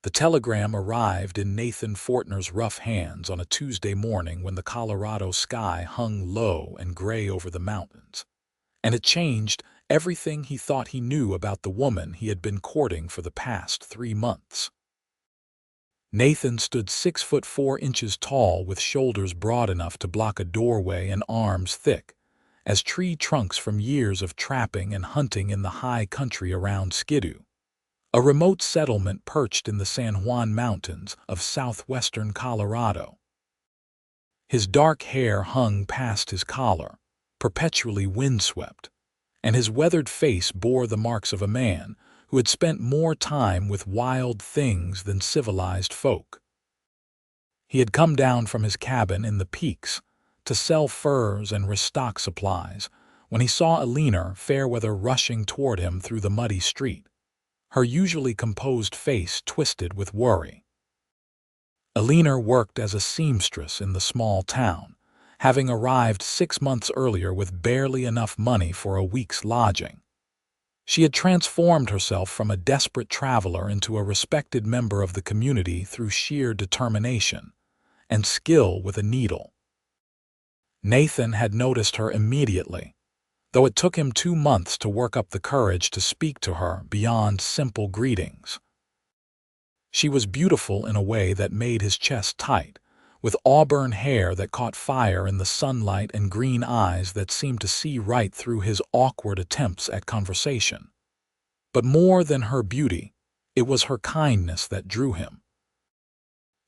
The telegram arrived in Nathan Fortner's rough hands on a Tuesday morning when the Colorado sky hung low and gray over the mountains, and it changed everything he thought he knew about the woman he had been courting for the past 3 months. Nathan stood 6 foot 4 inches tall with shoulders broad enough to block a doorway and arms thick as tree trunks from years of trapping and hunting in the high country around Skidoo, a remote settlement perched in the San Juan Mountains of southwestern Colorado. His dark hair hung past his collar, perpetually windswept, and his weathered face bore the marks of a man who had spent more time with wild things than civilized folk. He had come down from his cabin in the peaks to sell furs and restock supplies when he saw Eleanor Fairweather rushing toward him through the muddy street, her usually composed face twisted with worry. Eleanor worked as a seamstress in the small town, having arrived 6 months earlier with barely enough money for a week's lodging. She had transformed herself from a desperate traveler into a respected member of the community through sheer determination and skill with a needle. Nathan had noticed her immediately, though it took him 2 months to work up the courage to speak to her beyond simple greetings. She was beautiful in a way that made his chest tight, with auburn hair that caught fire in the sunlight and green eyes that seemed to see right through his awkward attempts at conversation. But more than her beauty, it was her kindness that drew him.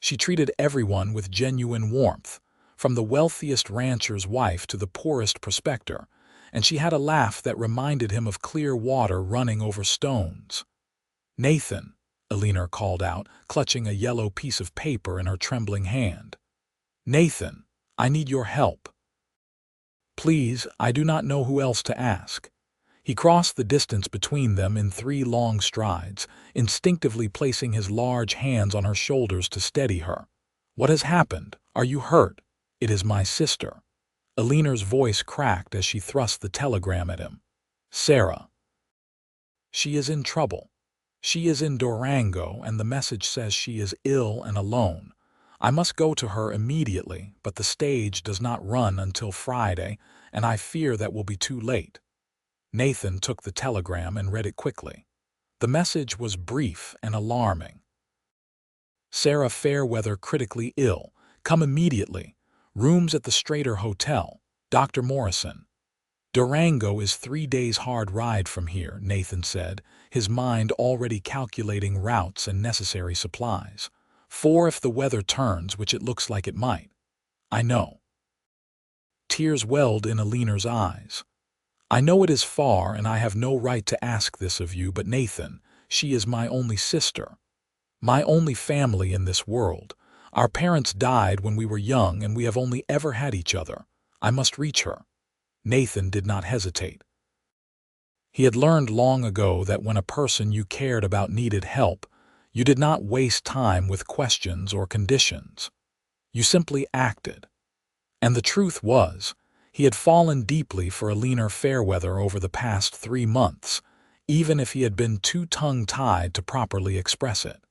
She treated everyone with genuine warmth, from the wealthiest rancher's wife to the poorest prospector, and she had a laugh that reminded him of clear water running over stones. "Nathan," Eleanor called out, clutching a yellow piece of paper in her trembling hand. "Nathan, I need your help. Please, I do not know who else to ask." He crossed the distance between them in 3 long strides, instinctively placing his large hands on her shoulders to steady her. "What has happened? Are you hurt?" "It is my sister." Eleanor's voice cracked as she thrust the telegram at him. "Sarah. She is in trouble. She is in Durango, and the message says she is ill and alone. I must go to her immediately, but the stage does not run until Friday, and I fear that will be too late." Nathan took the telegram and read it quickly. The message was brief and alarming. "Sarah Fairweather critically ill. Come immediately. Rooms at the Strater Hotel. Dr. Morrison." "Durango is 3 days' hard ride from here," Nathan said, his mind already calculating routes and necessary supplies. "4 if the weather turns, which it looks like it might." "I know." Tears welled in Eleanor's eyes. "I know it is far, and I have no right to ask this of you, but Nathan, she is my only sister. My only family in this world. Our parents died when we were young, and we have only ever had each other. I must reach her." Nathan did not hesitate. He had learned long ago that when a person you cared about needed help, you did not waste time with questions or conditions. You simply acted. And the truth was, he had fallen deeply for Eleanor Fairweather over the past 3 months, even if he had been too tongue-tied to properly express it.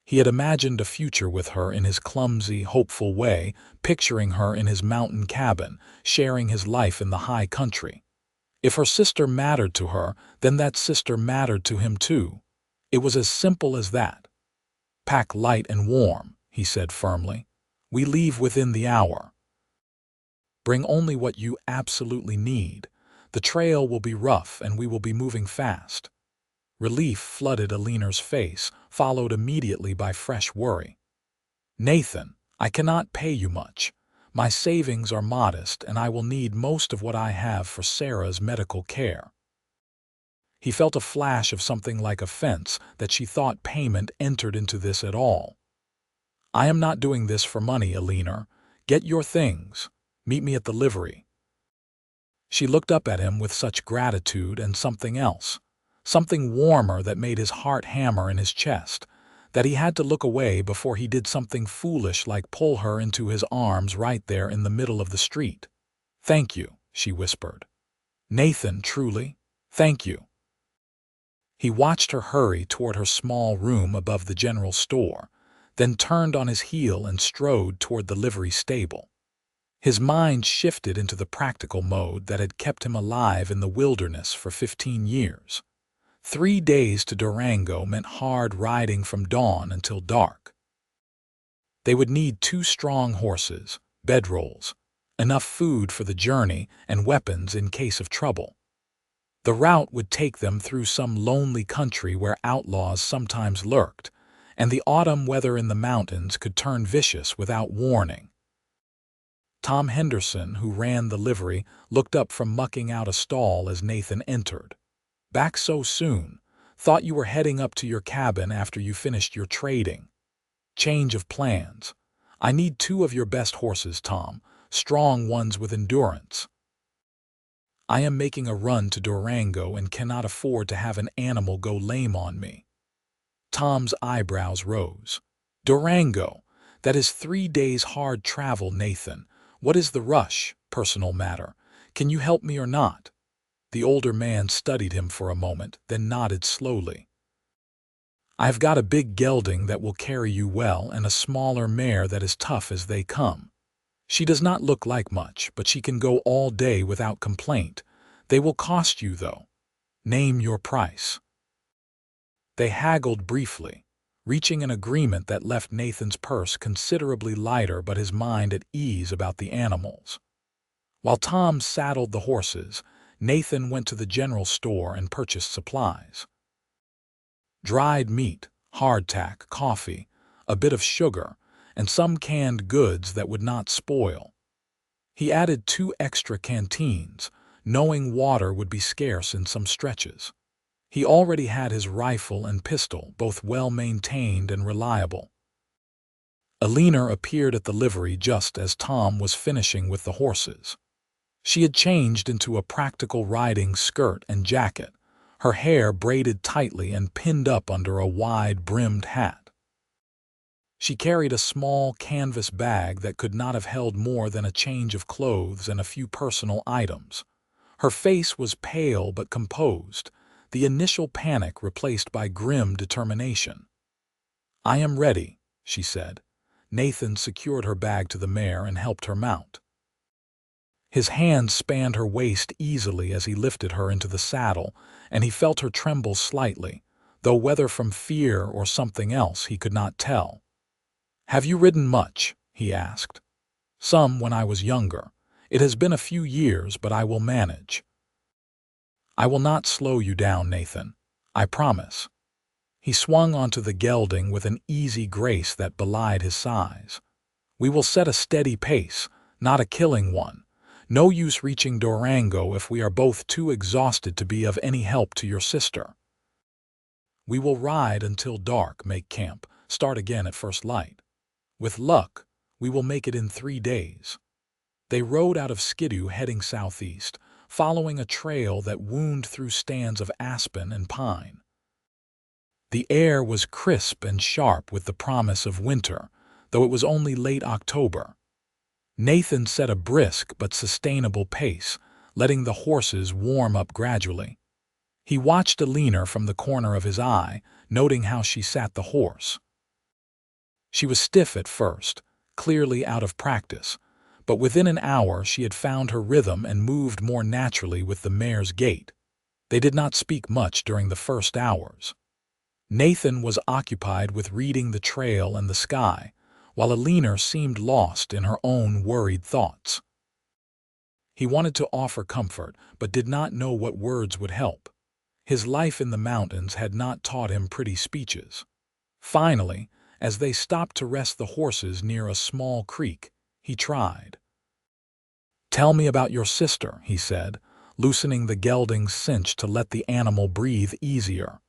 He had imagined a future with her in his clumsy, hopeful way, picturing her in his mountain cabin, sharing his life in the high country. If her sister mattered to her, then that sister mattered to him too. It was as simple as that. "Pack light and warm," he said firmly. "We leave within the hour. Bring only what you absolutely need. The trail will be rough and we will be moving fast." Relief flooded Eleanor's face, followed immediately by fresh worry. "Nathan, I cannot pay you much. My savings are modest, and I will need most of what I have for Sarah's medical care." He felt a flash of something like offense that she thought payment entered into this at all. "I am not doing this for money, Eleanor. Get your things. Meet me at the livery." She looked up at him with such gratitude and something else, something warmer that made his heart hammer in his chest, that he had to look away before he did something foolish like pull her into his arms right there in the middle of the street. "Thank you," she whispered. "Nathan, truly, thank you." He watched her hurry toward her small room above the general store, then turned on his heel and strode toward the livery stable. His mind shifted into the practical mode that had kept him alive in the wilderness for 15 years. 3 days to Durango meant hard riding from dawn until dark. They would need 2 strong horses, bedrolls, enough food for the journey, and weapons in case of trouble. The route would take them through some lonely country where outlaws sometimes lurked, and the autumn weather in the mountains could turn vicious without warning. Tom Henderson, who ran the livery, looked up from mucking out a stall as Nathan entered. "Back so soon? Thought you were heading up to your cabin after you finished your trading." "Change of plans. I need 2 of your best horses, Tom, strong ones with endurance. I am making a run to Durango and cannot afford to have an animal go lame on me." Tom's eyebrows rose. "Durango? That is 3 days hard travel, Nathan. What is the rush? Personal matter. Can you help me or not?" The older man studied him for a moment, then nodded slowly. "I've got a big gelding that will carry you well and a smaller mare that is tough as they come. She does not look like much, but she can go all day without complaint. They will cost you, though. Name your price." They haggled briefly, reaching an agreement that left Nathan's purse considerably lighter but his mind at ease about the animals. While Tom saddled the horses, Nathan went to the general store and purchased supplies. Dried meat, hardtack, coffee, a bit of sugar, and some canned goods that would not spoil. He added 2 extra canteens, knowing water would be scarce in some stretches. He already had his rifle and pistol, both well-maintained and reliable. Eleanor appeared at the livery just as Tom was finishing with the horses. She had changed into a practical riding skirt and jacket, her hair braided tightly and pinned up under a wide-brimmed hat. She carried a small canvas bag that could not have held more than a change of clothes and a few personal items. Her face was pale but composed, the initial panic replaced by grim determination. "I am ready," she said. Nathan secured her bag to the mare and helped her mount. His hand spanned her waist easily as he lifted her into the saddle, and he felt her tremble slightly, though whether from fear or something else he could not tell. "Have you ridden much?" he asked. "Some when I was younger. It has been a few years, but I will manage." "I will not slow you down, Nathan. I promise." He swung onto the gelding with an easy grace that belied his size. "We will set a steady pace, not a killing one. No use reaching Durango if we are both too exhausted to be of any help to your sister. We will ride until dark, make camp, start again at first light. With luck, we will make it in 3 days." They rode out of Skidoo heading southeast, following a trail that wound through stands of aspen and pine. The air was crisp and sharp with the promise of winter, though it was only late October. Nathan set a brisk but sustainable pace, letting the horses warm up gradually. He watched Eleanor from the corner of his eye, noting how she sat the horse. She was stiff at first, clearly out of practice, but within an hour she had found her rhythm and moved more naturally with the mare's gait. They did not speak much during the first hours. Nathan was occupied with reading the trail and the sky, while Eleanor seemed lost in her own worried thoughts. He wanted to offer comfort, but did not know what words would help. His life in the mountains had not taught him pretty speeches. Finally, as they stopped to rest the horses near a small creek, he tried. "Tell me about your sister," he said, loosening the gelding's cinch to let the animal breathe easier.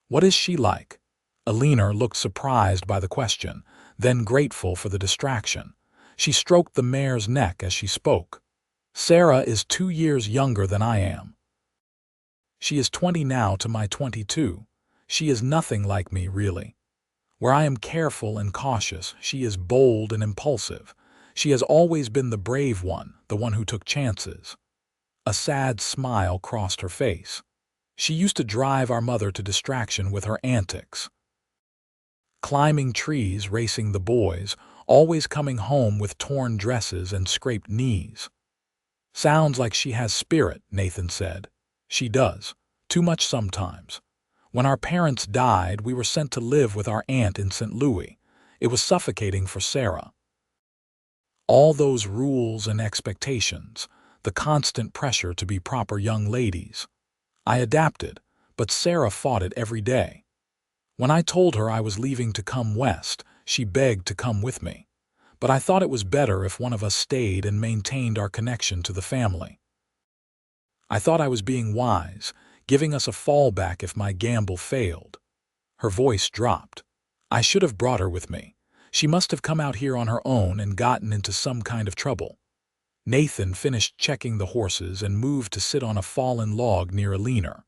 "What is she like?" Eleanor looked surprised by the question, then grateful for the distraction. She stroked the mare's neck as she spoke. "Sarah is 2 years younger than I am. She is 20 now to my 22. She is nothing like me, really. Where I am careful and cautious, she is bold and impulsive. She has always been the brave one, the one who took chances." A sad smile crossed her face. She used to drive our mother to distraction with her antics. Climbing trees, racing the boys, always coming home with torn dresses and scraped knees. Sounds like she has spirit, Nathan said. She does. Too much sometimes. When our parents died, we were sent to live with our aunt in St. Louis. It was suffocating for Sarah. All those rules and expectations, the constant pressure to be proper young ladies. I adapted, but Sarah fought it every day. When I told her I was leaving to come west, she begged to come with me. But I thought it was better if one of us stayed and maintained our connection to the family. I thought I was being wise, giving us a fallback if my gamble failed. Her voice dropped. I should have brought her with me. She must have come out here on her own and gotten into some kind of trouble. Nathan finished checking the horses and moved to sit on a fallen log near Eleanor.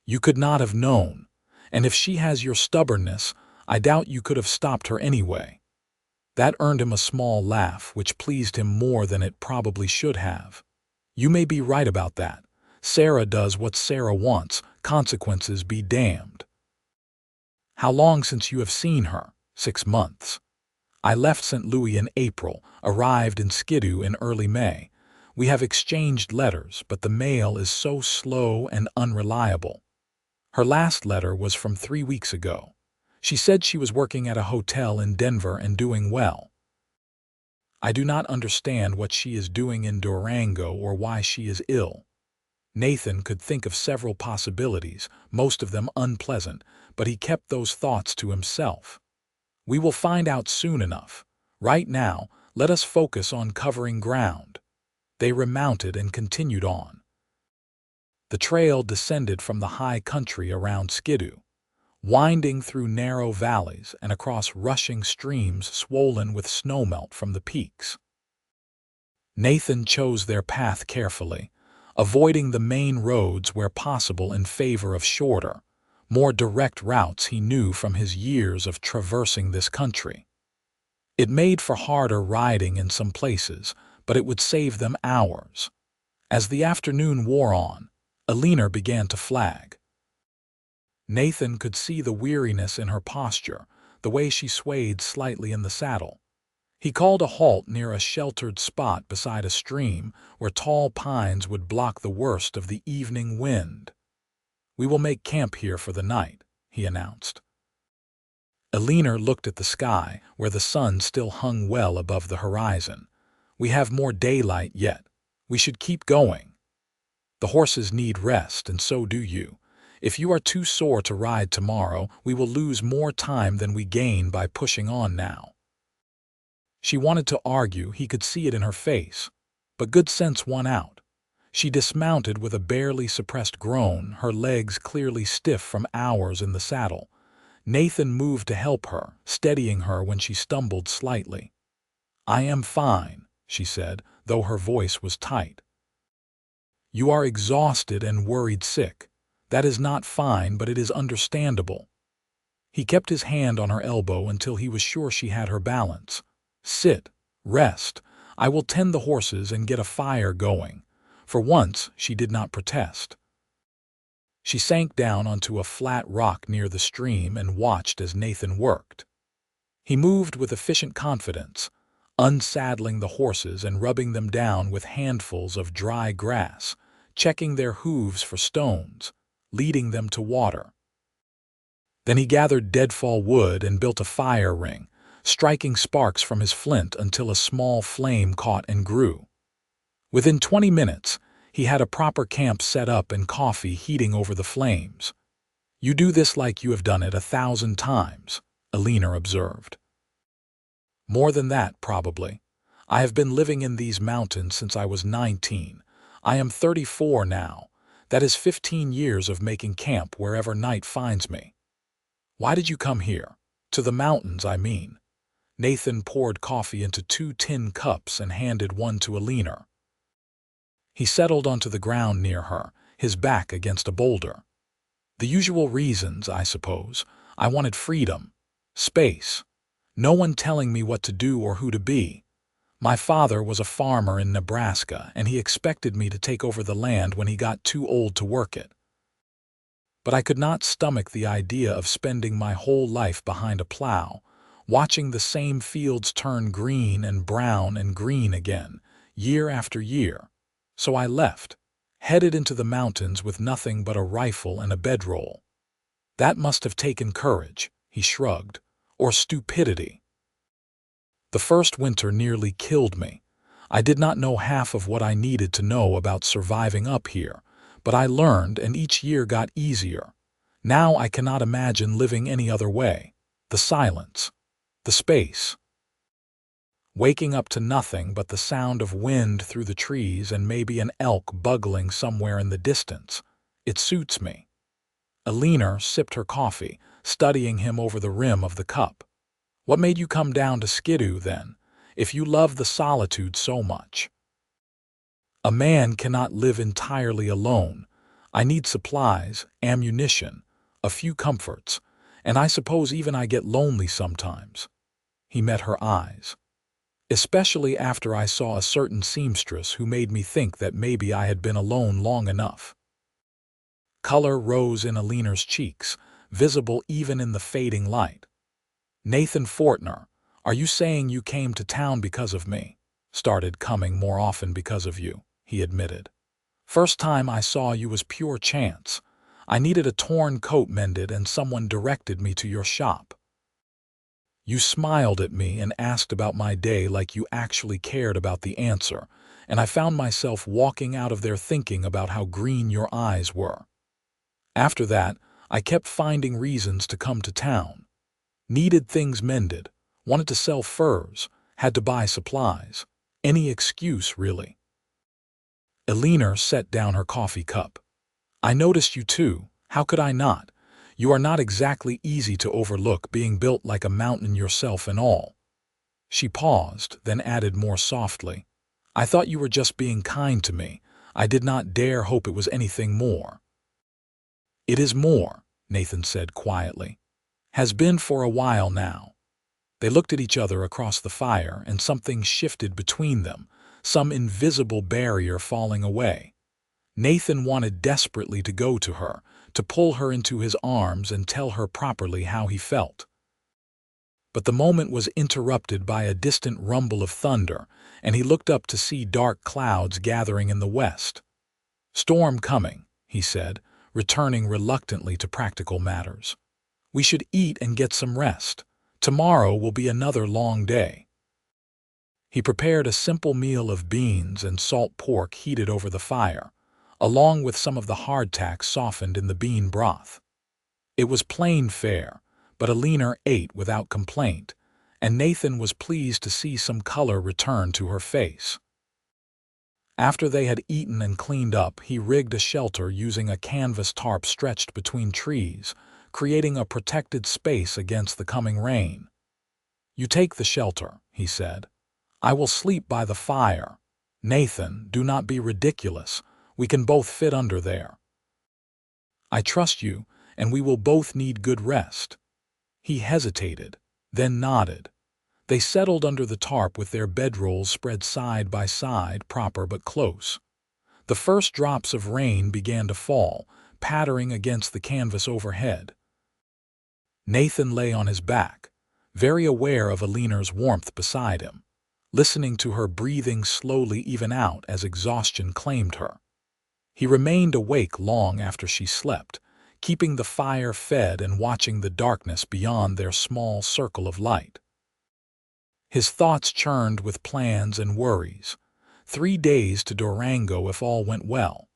You could not have known, and if she has your stubbornness, I doubt you could have stopped her anyway. That earned him a small laugh, which pleased him more than it probably should have. You may be right about that. Sarah does what Sarah wants, consequences be damned. How long since you have seen her? 6 months. I left St. Louis in April, arrived in Skidoo in early May. We have exchanged letters, but the mail is so slow and unreliable. Her last letter was from 3 weeks ago. She said she was working at a hotel in Denver and doing well. I do not understand what she is doing in Durango or why she is ill. Nathan could think of several possibilities, most of them unpleasant, but he kept those thoughts to himself. We will find out soon enough. Right now, let us focus on covering ground. They remounted and continued on. The trail descended from the high country around Skidoo, winding through narrow valleys and across rushing streams swollen with snowmelt from the peaks. Nathan chose their path carefully, avoiding the main roads where possible in favor of shorter, more direct routes he knew from his years of traversing this country. It made for harder riding in some places, but it would save them hours. As the afternoon wore on, Eleanor began to flag. Nathan could see the weariness in her posture, the way she swayed slightly in the saddle. He called a halt near a sheltered spot beside a stream where tall pines would block the worst of the evening wind. We will make camp here for the night, he announced. Eleanor looked at the sky, where the sun still hung well above the horizon. We have more daylight yet. We should keep going. The horses need rest, and so do you. If you are too sore to ride tomorrow, we will lose more time than we gain by pushing on now. She wanted to argue, he could see it in her face, but good sense won out. She dismounted with a barely suppressed groan, her legs clearly stiff from hours in the saddle. Nathan moved to help her, steadying her when she stumbled slightly. I am fine, she said, though her voice was tight. You are exhausted and worried sick. That is not fine, but it is understandable. He kept his hand on her elbow until he was sure she had her balance. Sit, rest. I will tend the horses and get a fire going. For once, she did not protest. She sank down onto a flat rock near the stream and watched as Nathan worked. He moved with efficient confidence, unsaddling the horses and rubbing them down with handfuls of dry grass, checking their hooves for stones, leading them to water. Then he gathered deadfall wood and built a fire ring, striking sparks from his flint until a small flame caught and grew. Within 20 minutes, he had a proper camp set up and coffee heating over the flames. You do this like you have done it 1,000 times, Eleanor observed. More than that, probably. I have been living in these mountains since I was 19. I am 34 now. That is 15 years of making camp wherever night finds me. Why did you come here? To the mountains, I mean. Nathan poured coffee into 2 tin cups and handed one to Eleanor. He settled onto the ground near her, his back against a boulder. The usual reasons, I suppose. I wanted freedom, space, no one telling me what to do or who to be. My father was a farmer in Nebraska, and he expected me to take over the land when he got too old to work it. but I could not stomach the idea of spending my whole life behind a plow, watching the same fields turn green and brown and green again, year after year. So I left, headed into the mountains with nothing but a rifle and a bedroll. That must have taken courage, he shrugged, or stupidity. The first winter nearly killed me. I did not know half of what I needed to know about surviving up here, but I learned and each year got easier. Now I cannot imagine living any other way. The silence, the space. Waking up to nothing but the sound of wind through the trees and maybe an elk bugling somewhere in the distance. It suits me. Eleanor sipped her coffee, studying him over the rim of the cup. What made you come down to Skidoo, then, if you love the solitude so much? A man cannot live entirely alone. I need supplies, ammunition, a few comforts, and I suppose even I get lonely sometimes. He met her eyes. Especially after I saw a certain seamstress who made me think that maybe I had been alone long enough. Color rose in Eleanor's cheeks, visible even in the fading light. Nathan Fortner, are you saying you came to town because of me? Started coming more often because of you, he admitted. First time I saw you was pure chance. I needed a torn coat mended and someone directed me to your shop. You smiled at me and asked about my day like you actually cared about the answer, and I found myself walking out of there thinking about how green your eyes were. After that, I kept finding reasons to come to town. Needed things mended, wanted to sell furs, had to buy supplies. Any excuse, really. Eleanor set down her coffee cup. I noticed you too. How could I not? You are not exactly easy to overlook, being built like a mountain yourself and all. She paused, then added more softly. I thought you were just being kind to me. I did not dare hope it was anything more. It is more, Nathan said quietly. Has been for a while now. They looked at each other across the fire, and something shifted between them, some invisible barrier falling away. Nathan wanted desperately to go to her, to pull her into his arms and tell her properly how he felt. But the moment was interrupted by a distant rumble of thunder, and he looked up to see dark clouds gathering in the west. Storm coming, he said, returning reluctantly to practical matters. We should eat and get some rest. Tomorrow will be another long day. He prepared a simple meal of beans and salt pork heated over the fire, along with some of the hardtack softened in the bean broth. It was plain fare, but Eleanor ate without complaint, and Nathan was pleased to see some color return to her face. After they had eaten and cleaned up, he rigged a shelter using a canvas tarp stretched between trees, creating a protected space against the coming rain. You take the shelter, he said. I will sleep by the fire. Nathan, do not be ridiculous. We can both fit under there. I trust you, and we will both need good rest. He hesitated, then nodded. They settled under the tarp with their bedrolls spread side by side, proper but close. The first drops of rain began to fall, pattering against the canvas overhead. Nathan lay on his back, very aware of Eleanor's warmth beside him, listening to her breathing slowly even out as exhaustion claimed her. He remained awake long after she slept, keeping the fire fed and watching the darkness beyond their small circle of light. His thoughts churned with plans and worries. 3 days to Durango if all went well.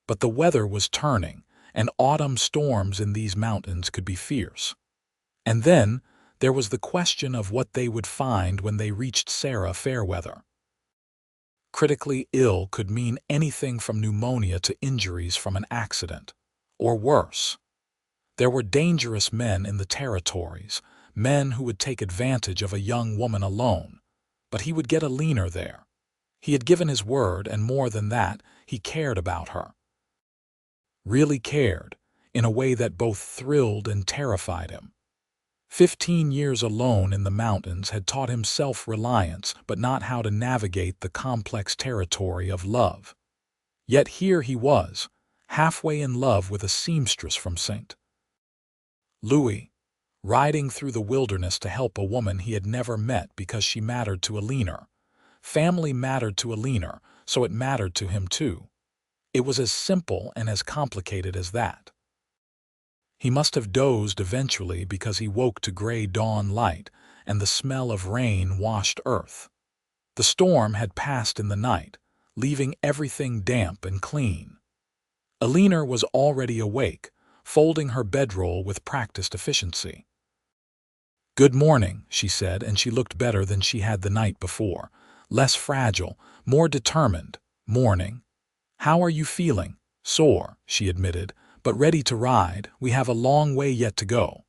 But the weather was turning, and autumn storms in these mountains could be fierce. And then there was the question of what they would find when they reached Eleanor Fairweather. Critically ill could mean anything from pneumonia to injuries from an accident, or worse. There were dangerous men in the territories, men who would take advantage of a young woman alone, but he would get Eleanor there. He had given his word, and more than that, he cared about her. Really cared, in a way that both thrilled and terrified him. 15 years alone in the mountains had taught him self-reliance, but not how to navigate the complex territory of love. Yet here he was, halfway in love with a seamstress from St. Louis, riding through the wilderness to help a woman he had never met because she mattered to Eleanor. Family mattered to Eleanor, so it mattered to him too. It was as simple and as complicated as that. He must have dozed eventually because he woke to gray dawn light and the smell of rain washed earth. The storm had passed in the night, leaving everything damp and clean. Eleanor was already awake, folding her bedroll with practiced efficiency. "Good morning," she said, and she looked better than she had the night before. Less fragile, more determined. "Morning. How are you feeling?" "Sore," she admitted, "but ready to ride. We have a long way yet to go."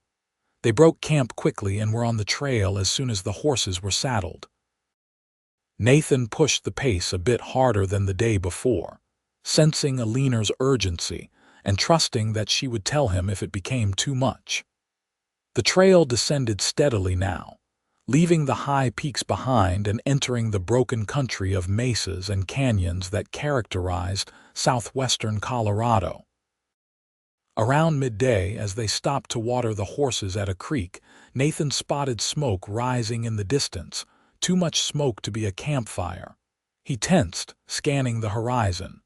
They broke camp quickly and were on the trail as soon as the horses were saddled. Nathan pushed the pace a bit harder than the day before, sensing Eleanor's urgency and trusting that she would tell him if it became too much. The trail descended steadily now, leaving the high peaks behind and entering the broken country of mesas and canyons that characterized southwestern Colorado. Around midday, as they stopped to water the horses at a creek, Nathan spotted smoke rising in the distance, too much smoke to be a campfire. He tensed, scanning the horizon.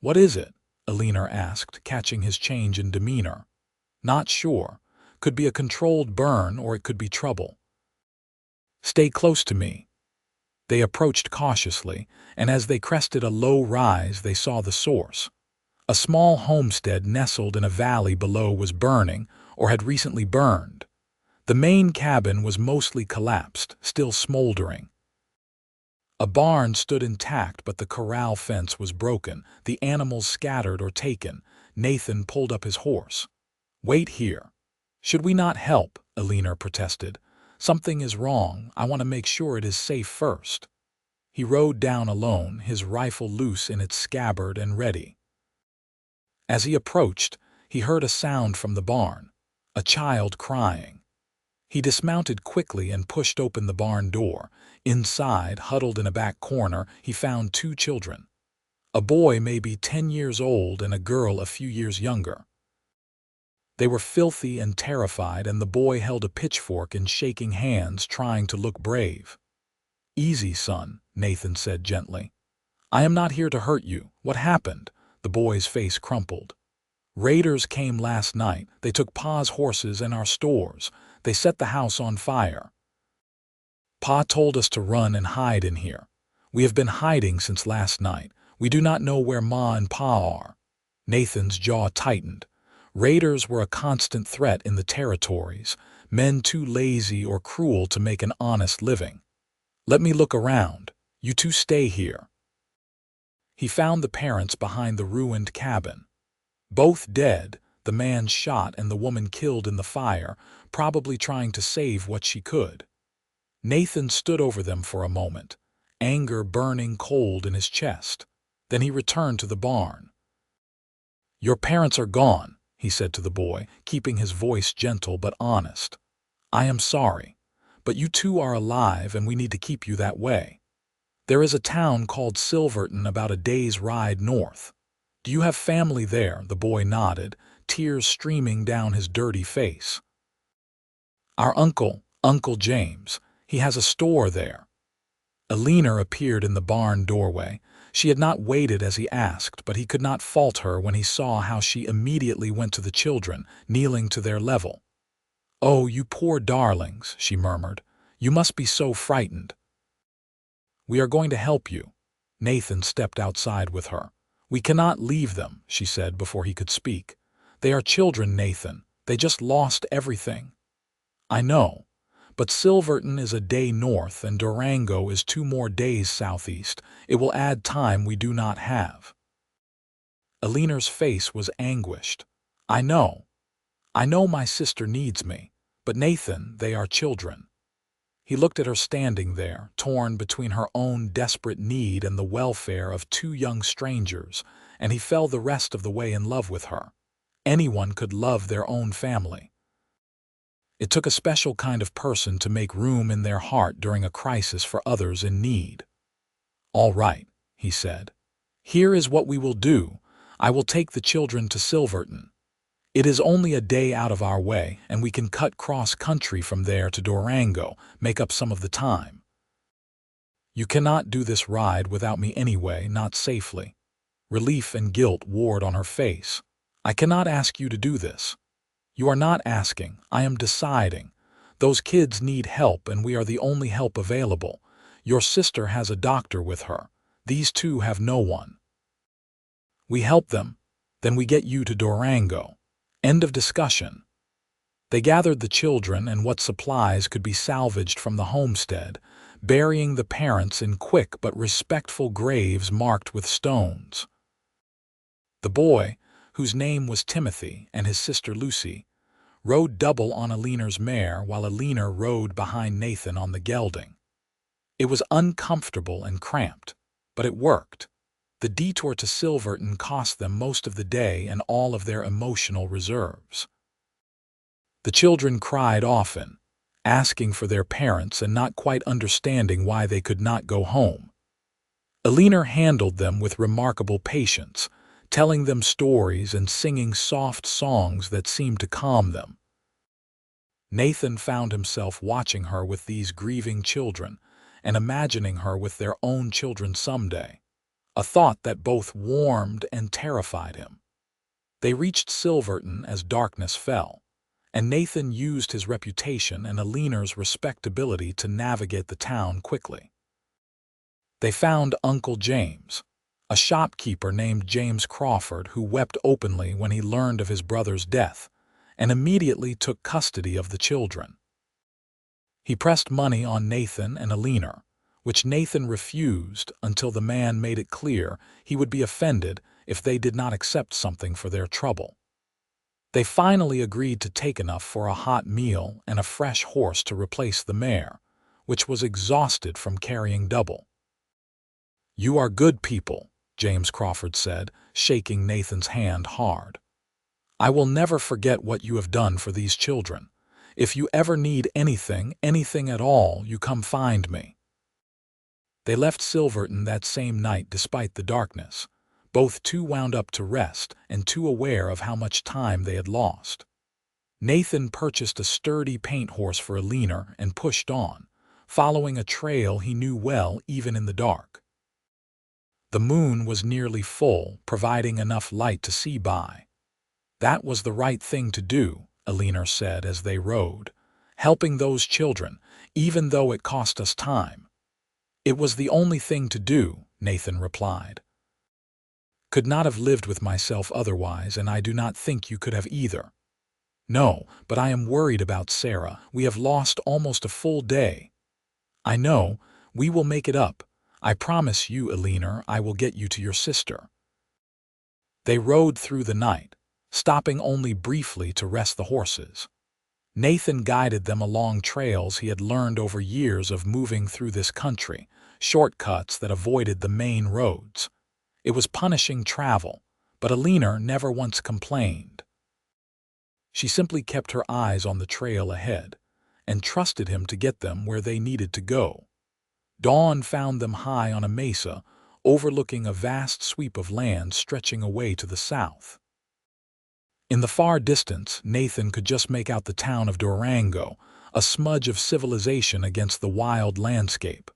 "What is it?" Eleanor asked, catching his change in demeanor. "Not sure. Could be a controlled burn or it could be trouble." "Stay close to me." They approached cautiously, and as they crested a low rise they saw the source. A small homestead nestled in a valley below was burning, or had recently burned. The main cabin was mostly collapsed, still smoldering. A barn stood intact, but the corral fence was broken, the animals scattered or taken. Nathan pulled up his horse. "Wait here." "Should we not help?" Eleanor protested. "Something is wrong. I want to make sure it is safe first." He rode down alone, his rifle loose in its scabbard and ready. As he approached, he heard a sound from the barn, a child crying. He dismounted quickly and pushed open the barn door. Inside, huddled in a back corner, he found two children. A boy maybe 10 years old and a girl a few years younger. They were filthy and terrified, and the boy held a pitchfork in shaking hands, trying to look brave. "Easy, son," Nathan said gently. "I am not here to hurt you. What happened?" The boy's face crumpled. "Raiders came last night. They took Pa's horses and our stores. They set the house on fire. Pa told us to run and hide in here. We have been hiding since last night. We do not know where Ma and Pa are." Nathan's jaw tightened. Raiders were a constant threat in the territories, men too lazy or cruel to make an honest living. "Let me look around. You two stay here." He found the parents behind the ruined cabin. Both dead, the man shot and the woman killed in the fire, probably trying to save what she could. Nathan stood over them for a moment, anger burning cold in his chest. Then he returned to the barn. "Your parents are gone," he said to the boy, keeping his voice gentle but honest. "I am sorry, but you two are alive and we need to keep you that way. There is a town called Silverton about a day's ride north. Do you have family there?" The boy nodded, tears streaming down his dirty face. "Our uncle, Uncle James. He has a store there." Eleanor appeared in the barn doorway. She had not waited as he asked, but he could not fault her when he saw how she immediately went to the children, kneeling to their level. "Oh, you poor darlings," she murmured. "You must be so frightened." "We are going to help you." Nathan stepped outside with her. "We cannot leave them," she said before he could speak. "They are children, Nathan. They just lost everything." "I know. But Silverton is a day north and Durango is 2 more days southeast. It will add time we do not have." Eleanor's face was anguished. "I know. I know my sister needs me. But Nathan, they are children." He looked at her standing there, torn between her own desperate need and the welfare of 2 young strangers, and he fell the rest of the way in love with her. Anyone could love their own family. It took a special kind of person to make room in their heart during a crisis for others in need. "All right," he said. "Here is what we will do. I will take the children to Silverton. It is only a day out of our way, and we can cut cross-country from there to Durango, make up some of the time. You cannot do this ride without me anyway, not safely. Relief and guilt warred on her face. I cannot ask you to do this. You are not asking, I am deciding. Those kids need help, and we are the only help available. Your sister has a doctor with her. These two have no one. We help them, then we get you to Durango. End of discussion. They gathered the children and what supplies could be salvaged from the homestead, burying the parents in quick but respectful graves marked with stones. The boy, whose name was Timothy, and his sister Lucy, rode double on Eleanor's mare while Eleanor rode behind Nathan on the gelding. It was uncomfortable and cramped, but it worked. The detour to Silverton cost them most of the day and all of their emotional reserves. The children cried often, asking for their parents and not quite understanding why they could not go home. Eleanor handled them with remarkable patience, telling them stories and singing soft songs that seemed to calm them. Nathan found himself watching her with these grieving children and imagining her with their own children someday, a thought that both warmed and terrified him. They reached Silverton as darkness fell, and Nathan used his reputation and Eleanor's respectability to navigate the town quickly. They found Uncle James, a shopkeeper named James Crawford who wept openly when he learned of his brother's death, and immediately took custody of the children. He pressed money on Nathan and Eleanor, which Nathan refused until the man made it clear he would be offended if they did not accept something for their trouble. They finally agreed to take enough for a hot meal and a fresh horse to replace the mare, which was exhausted from carrying double. "You are good people," James Crawford said, shaking Nathan's hand hard. "I will never forget what you have done for these children. If you ever need anything at all, you come find me." They left Silverton that same night despite the darkness, both too wound up to rest and too aware of how much time they had lost. Nathan purchased a sturdy paint horse for Eleanor and pushed on, following a trail he knew well even in the dark. The moon was nearly full, providing enough light to see by. "That was the right thing to do," Eleanor said as they rode, "helping those children, even though it cost us time." "It was the only thing to do," Nathan replied. "Could not have lived with myself otherwise, and I do not think you could have either." "No, but I am worried about Sarah. We have lost almost a full day." "I know. We will make it up. I promise you, Eleanor, I will get you to your sister." They rode through the night, stopping only briefly to rest the horses. Nathan guided them along trails he had learned over years of moving through this country, shortcuts that avoided the main roads. It was punishing travel, but Eleanor never once complained. She simply kept her eyes on the trail ahead and trusted him to get them where they needed to go. Dawn found them high on a mesa, overlooking a vast sweep of land stretching away to the south. In the far distance, Nathan could just make out the town of Durango, a smudge of civilization against the wild landscape.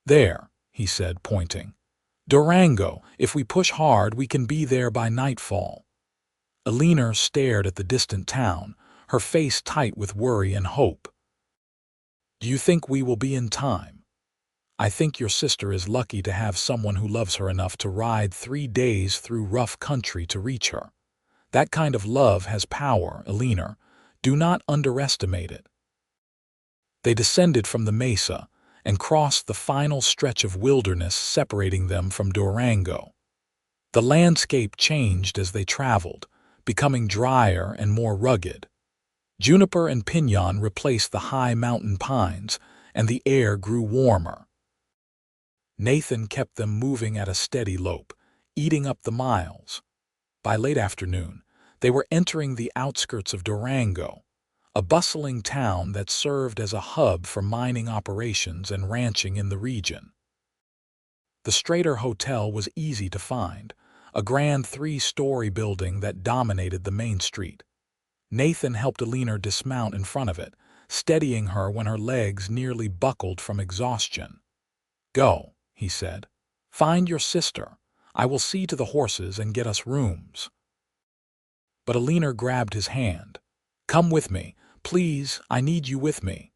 "There," he said, pointing. "Durango. If we push hard, we can be there by nightfall." Eleanor stared at the distant town, her face tight with worry and hope. "Do you think we will be in time?" "I think your sister is lucky to have someone who loves her enough to ride 3 days through rough country to reach her. That kind of love has power, Eleanor. Do not underestimate it." They descended from the mesa and crossed the final stretch of wilderness separating them from Durango. The landscape changed as they traveled, becoming drier and more rugged. Juniper and pinon replaced the high mountain pines, and the air grew warmer. Nathan kept them moving at a steady lope, eating up the miles. By late afternoon, they were entering the outskirts of Durango, a bustling town that served as a hub for mining operations and ranching in the region. The Strater Hotel was easy to find, a grand 3-story building that dominated the main street. Nathan helped Eleanor dismount in front of it, steadying her when her legs nearly buckled from exhaustion. "Go," he said. "Find your sister. I will see to the horses and get us rooms." But Eleanor grabbed his hand. "Come with me. Please, I need you with me."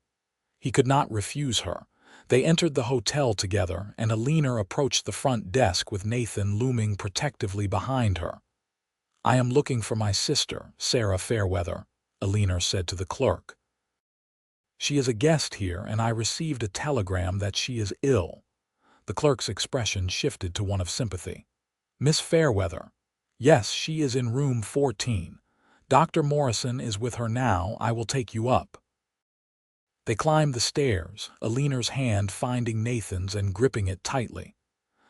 He could not refuse her. They entered the hotel together, and Eleanor approached the front desk with Nathan looming protectively behind her. "I am looking for my sister, Sarah Fairweather," Eleanor said to the clerk. "She is a guest here, and I received a telegram that she is ill." The clerk's expression shifted to one of sympathy. "Miss Fairweather? Yes, she is in room 14. Dr. Morrison is with her now. I will take you up." They climbed the stairs, Eleanor's hand finding Nathan's and gripping it tightly.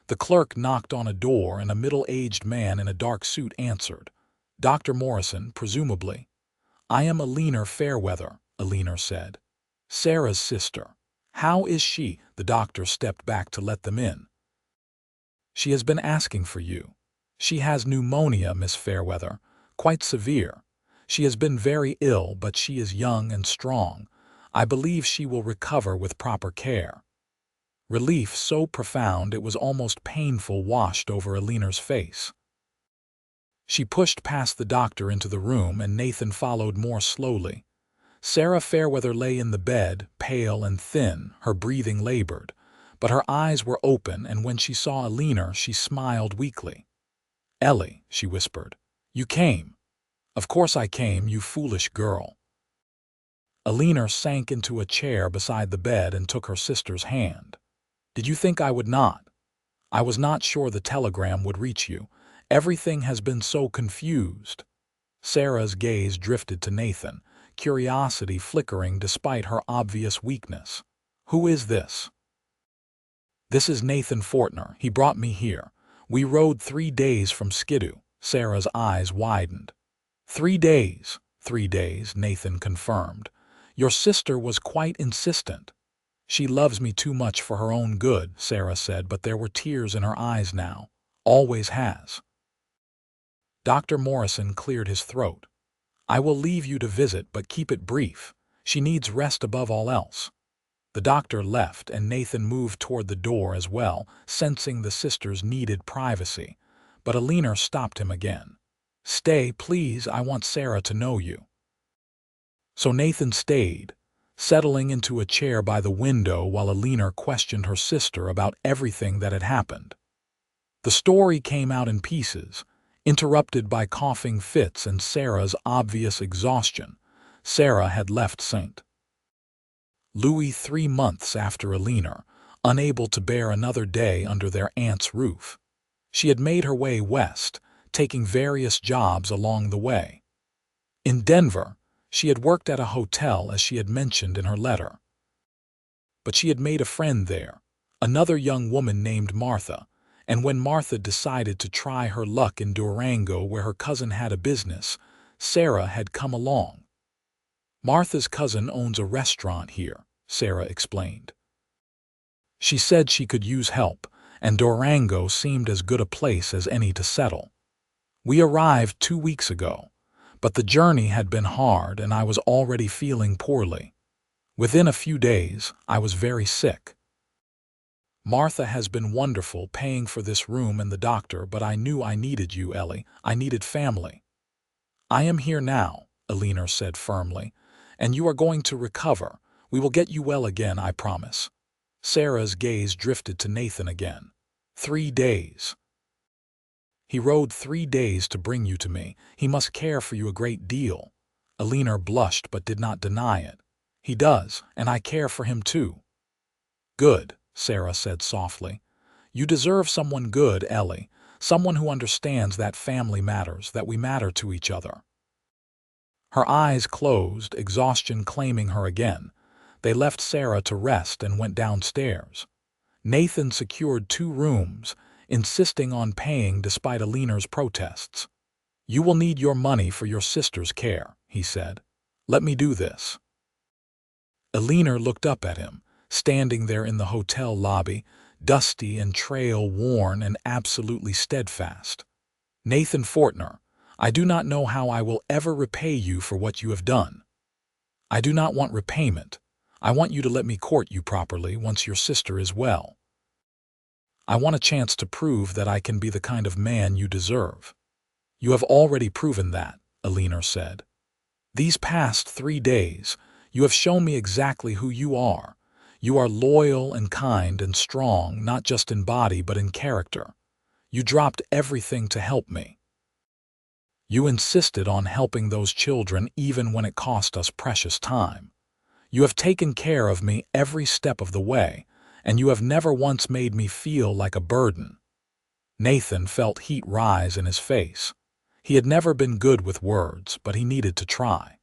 The clerk knocked on a door, and a middle-aged man in a dark suit answered. "Dr. Morrison, presumably." "I am Eleanor Fairweather," Eleanor said. "Sarah's sister. How is she?" The doctor stepped back to let them in. "She has been asking for you. She has pneumonia, Miss Fairweather, quite severe. She has been very ill, but she is young and strong. I believe she will recover with proper care." Relief so profound it was almost painful washed over Eleanor's face. She pushed past the doctor into the room, and Nathan followed more slowly. Sarah Fairweather lay in the bed, pale and thin, her breathing labored. But her eyes were open, and when she saw Eleanor, she smiled weakly. "Ellie," she whispered, "you came." "Of course I came, you foolish girl." Eleanor sank into a chair beside the bed and took her sister's hand. "Did you think I would not? I was not sure the telegram would reach you. Everything has been so confused." Sarah's gaze drifted to Nathan, curiosity flickering despite her obvious weakness. "Who is this?" "This is Nathan Fortner. He brought me here. We rode 3 days from Skidoo." Sarah's eyes widened. 3 days, 3 days," Nathan confirmed. "Your sister was quite insistent." "She loves me too much for her own good," Sarah said, but there were tears in her eyes now. "Always has." Dr. Morrison cleared his throat. "I will leave you to visit, but keep it brief. She needs rest above all else." The doctor left, and Nathan moved toward the door as well, sensing the sisters needed privacy. But Eleanor stopped him again. "Stay, please, I want Sarah to know you." So Nathan stayed, settling into a chair by the window while Eleanor questioned her sister about everything that had happened. The story came out in pieces, interrupted by coughing fits and Sarah's obvious exhaustion. Sarah had left St. Louis 3 months after Eleanor, unable to bear another day under their aunt's roof. She had made her way west, taking various jobs along the way. In Denver, she had worked at a hotel as she had mentioned in her letter. But she had made a friend there, another young woman named Martha, and when Martha decided to try her luck in Durango where her cousin had a business, Sarah had come along. "Martha's cousin owns a restaurant here," Sarah explained. She said she could use help, and Durango seemed as good a place as any to settle. "We arrived 2 weeks ago, but the journey had been hard and I was already feeling poorly. Within a few days, I was very sick. Martha has been wonderful paying for this room and the doctor, but I knew I needed you, Ellie. I needed family." "I am here now," Eleanor said firmly, "and you are going to recover. We will get you well again, I promise." Sarah's gaze drifted to Nathan again. 3 days. "He rode 3 days to bring you to me. He must care for you a great deal." Eleanor blushed but did not deny it. "He does, and I care for him too." "Good," Sarah said softly. "You deserve someone good, Ellie, someone who understands that family matters, that we matter to each other." Her eyes closed, exhaustion claiming her again. They left Sarah to rest and went downstairs. Nathan secured 2 rooms, insisting on paying despite Eleanor's protests. "You will need your money for your sister's care," he said. "Let me do this." Eleanor looked up at him, standing there in the hotel lobby, dusty and trail-worn and absolutely steadfast. Nathan Fortner, I do not know how I will ever repay you for what you have done. I do not want repayment. I want you to let me court you properly once your sister is well. I want a chance to prove that I can be the kind of man you deserve. You have already proven that, Eleanor said. These past 3 days, you have shown me exactly who you are. You are loyal and kind and strong, not just in body but in character. You dropped everything to help me. You insisted on helping those children even when it cost us precious time. You have taken care of me every step of the way, and you have never once made me feel like a burden. Nathan felt heat rise in his face. He had never been good with words, but he needed to try.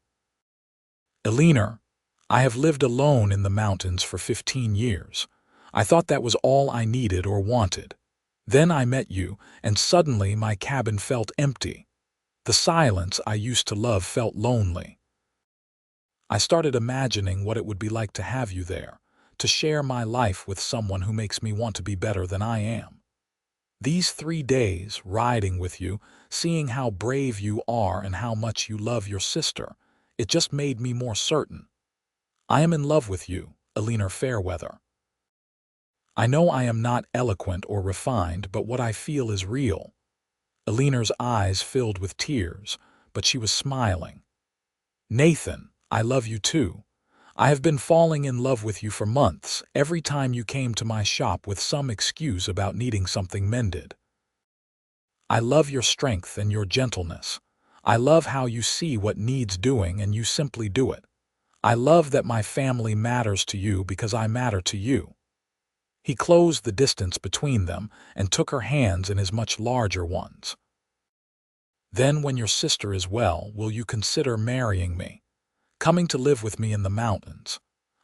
Eleanor, I have lived alone in the mountains for 15 years. I thought that was all I needed or wanted. Then I met you, and suddenly my cabin felt empty. The silence I used to love felt lonely. I started imagining what it would be like to have you there, to share my life with someone who makes me want to be better than I am. These 3 days, riding with you, seeing how brave you are and how much you love your sister, it just made me more certain. I am in love with you, Eleanor Fairweather. I know I am not eloquent or refined, but what I feel is real. Eleanor's eyes filled with tears, but she was smiling. Nathan, I love you too. I have been falling in love with you for months, every time you came to my shop with some excuse about needing something mended. I love your strength and your gentleness. I love how you see what needs doing and you simply do it. I love that my family matters to you because I matter to you. He closed the distance between them and took her hands in his much larger ones. Then when your sister is well, will you consider marrying me? Coming to live with me in the mountains.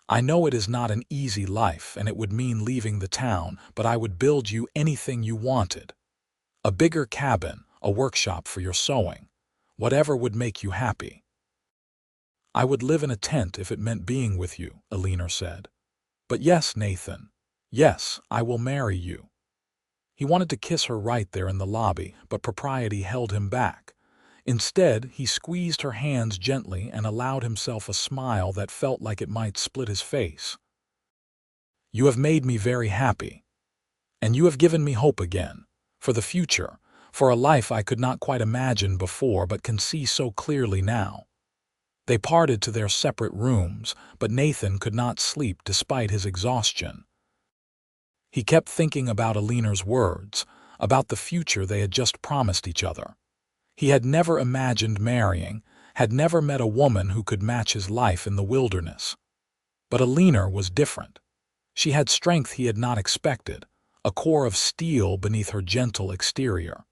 I know it is not an easy life and it would mean leaving the town, but I would build you anything you wanted. A bigger cabin, a workshop for your sewing, whatever would make you happy. I would live in a tent if it meant being with you, Eleanor said. But yes, Nathan, yes, I will marry you. He wanted to kiss her right there in the lobby, but propriety held him back. Instead, he squeezed her hands gently and allowed himself a smile that felt like it might split his face. You have made me very happy. And you have given me hope again, for the future, for a life I could not quite imagine before but can see so clearly now. They parted to their separate rooms, but Nathan could not sleep despite his exhaustion. He kept thinking about Eleanor's words, about the future they had just promised each other. He had never imagined marrying, had never met a woman who could match his life in the wilderness. But Eleanor was different. She had strength he had not expected, a core of steel beneath her gentle exterior.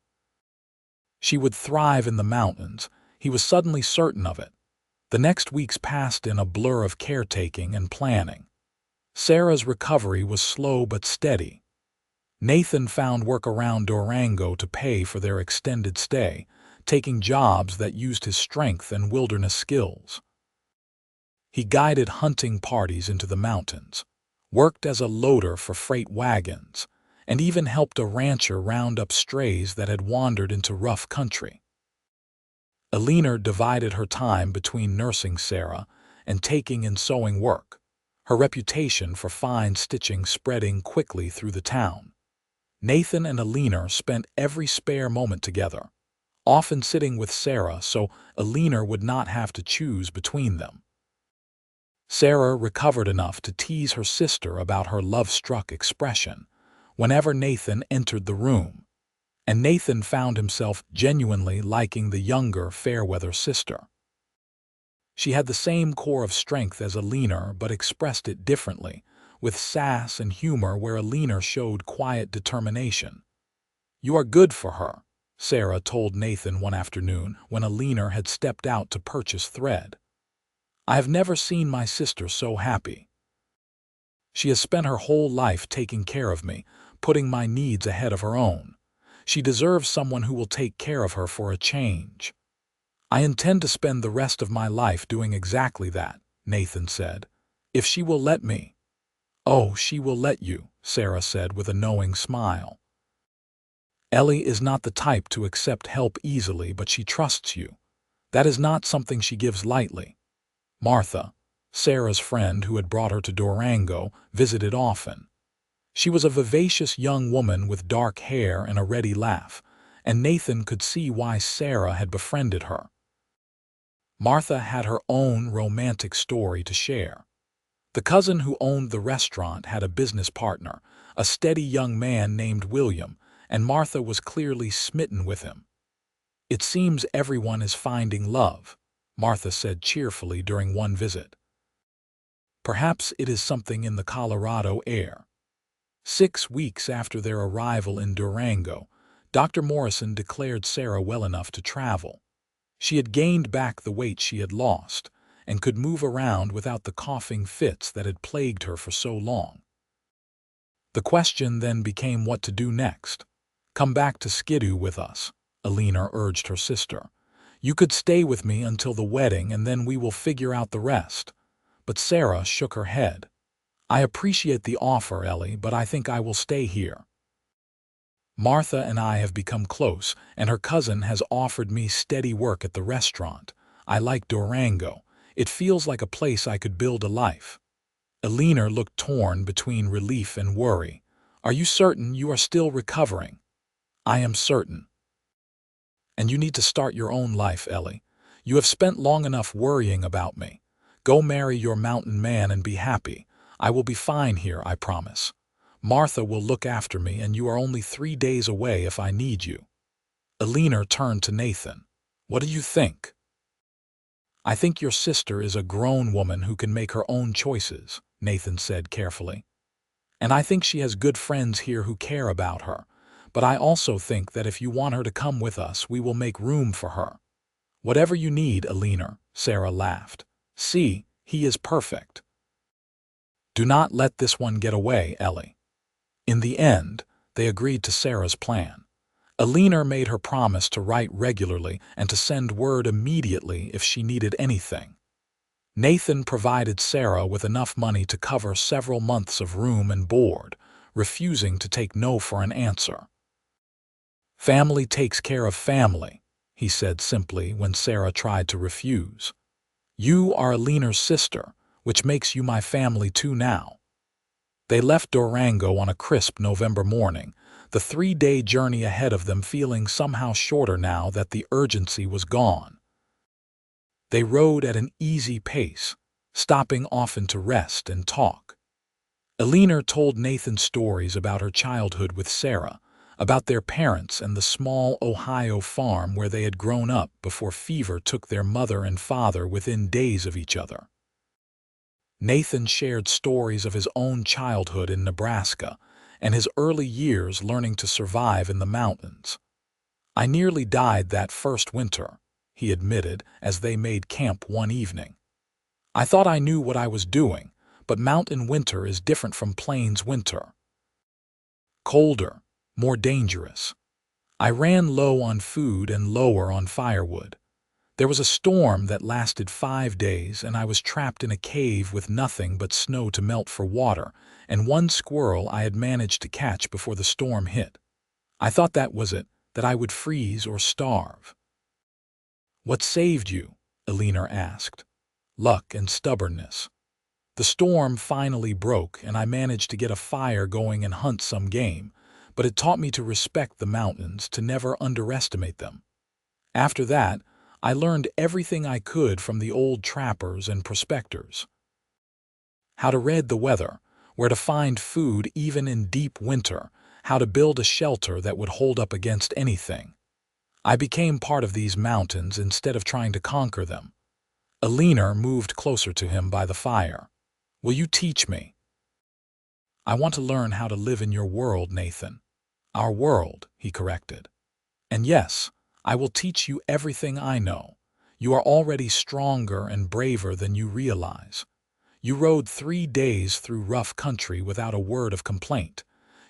She would thrive in the mountains. He was suddenly certain of it. The next weeks passed in a blur of caretaking and planning. Sarah's recovery was slow but steady. Nathan found work around Durango to pay for their extended stay, taking jobs that used his strength and wilderness skills. He guided hunting parties into the mountains, worked as a loader for freight wagons, and even helped a rancher round up strays that had wandered into rough country. Eleanor divided her time between nursing Sarah and taking in sewing work, her reputation for fine stitching spreading quickly through the town. Nathan and Eleanor spent every spare moment together, often sitting with Sarah so Eleanor would not have to choose between them. Sarah recovered enough to tease her sister about her love-struck expression whenever Nathan entered the room, and Nathan found himself genuinely liking the younger Fairweather sister. She had the same core of strength as Eleanor but expressed it differently, with sass and humor where Eleanor showed quiet determination. "You are good for her," Sarah told Nathan one afternoon when Eleanor had stepped out to purchase thread. "I have never seen my sister so happy. She has spent her whole life taking care of me, putting my needs ahead of her own. She deserves someone who will take care of her for a change." "I intend to spend the rest of my life doing exactly that," Nathan said. "If she will let me." "Oh, she will let you," Sarah said with a knowing smile. Ellie is not the type to accept help easily, but she trusts you. That is not something she gives lightly. Martha, Sarah's friend who had brought her to Durango, visited often. She was a vivacious young woman with dark hair and a ready laugh, and Nathan could see why Sarah had befriended her. Martha had her own romantic story to share. The cousin who owned the restaurant had a business partner, a steady young man named William, and Martha was clearly smitten with him. "It seems everyone is finding love," Martha said cheerfully during one visit. "Perhaps it is something in the Colorado air." 6 weeks after their arrival in Durango, Dr. Morrison declared Sarah well enough to travel. She had gained back the weight she had lost and could move around without the coughing fits that had plagued her for so long. The question then became what to do next. "Come back to Skidoo with us," Eleanor urged her sister. "You could stay with me until the wedding and then we will figure out the rest." But Sarah shook her head. "I appreciate the offer, Ellie, but I think I will stay here. Martha and I have become close, and her cousin has offered me steady work at the restaurant. I like Durango. It feels like a place I could build a life." Eleanor looked torn between relief and worry. "Are you certain you are still recovering?" "I am certain." "And you need to start your own life, Ellie. You have spent long enough worrying about me. Go marry your mountain man and be happy. I will be fine here, I promise. Martha will look after me, and you are only 3 days away if I need you." Eleanor turned to Nathan. "What do you think?" "I think your sister is a grown woman who can make her own choices," Nathan said carefully. "And I think she has good friends here who care about her. But I also think that if you want her to come with us, we will make room for her." "Whatever you need, Eleanor," Sarah laughed. "See, he is perfect." "Do not let this one get away, Ellie." In the end, they agreed to Sarah's plan. Eleanor made her promise to write regularly and to send word immediately if she needed anything. Nathan provided Sarah with enough money to cover several months of room and board, refusing to take no for an answer. "Family takes care of family," he said simply when Sarah tried to refuse. "You are Eleanor's sister, which makes you my family too now." They left Durango on a crisp November morning, the 3-day journey ahead of them feeling somehow shorter now that the urgency was gone. They rode at an easy pace, stopping often to rest and talk. Eleanor told Nathan stories about her childhood with Sarah, about their parents and the small Ohio farm where they had grown up before fever took their mother and father within days of each other. Nathan shared stories of his own childhood in Nebraska and his early years learning to survive in the mountains. "I nearly died that first winter," he admitted as they made camp one evening. "I thought I knew what I was doing, but mountain winter is different from plains winter. Colder, more dangerous. I ran low on food and lower on firewood. There was a storm that lasted 5 days, and I was trapped in a cave with nothing but snow to melt for water, and one squirrel I had managed to catch before the storm hit. I thought that was it, that I would freeze or starve." "What saved you?" Eleanor asked. "Luck and stubbornness. The storm finally broke, and I managed to get a fire going and hunt some game, but it taught me to respect the mountains, to never underestimate them. After that, I learned everything I could from the old trappers and prospectors. How to read the weather, where to find food even in deep winter, how to build a shelter that would hold up against anything. I became part of these mountains instead of trying to conquer them." Eleanor moved closer to him by the fire. "Will you teach me?" "I want to learn how to live in your world, Nathan." "Our world," he corrected. "And yes, I will teach you everything I know. You are already stronger and braver than you realize. You rode 3 days through rough country without a word of complaint.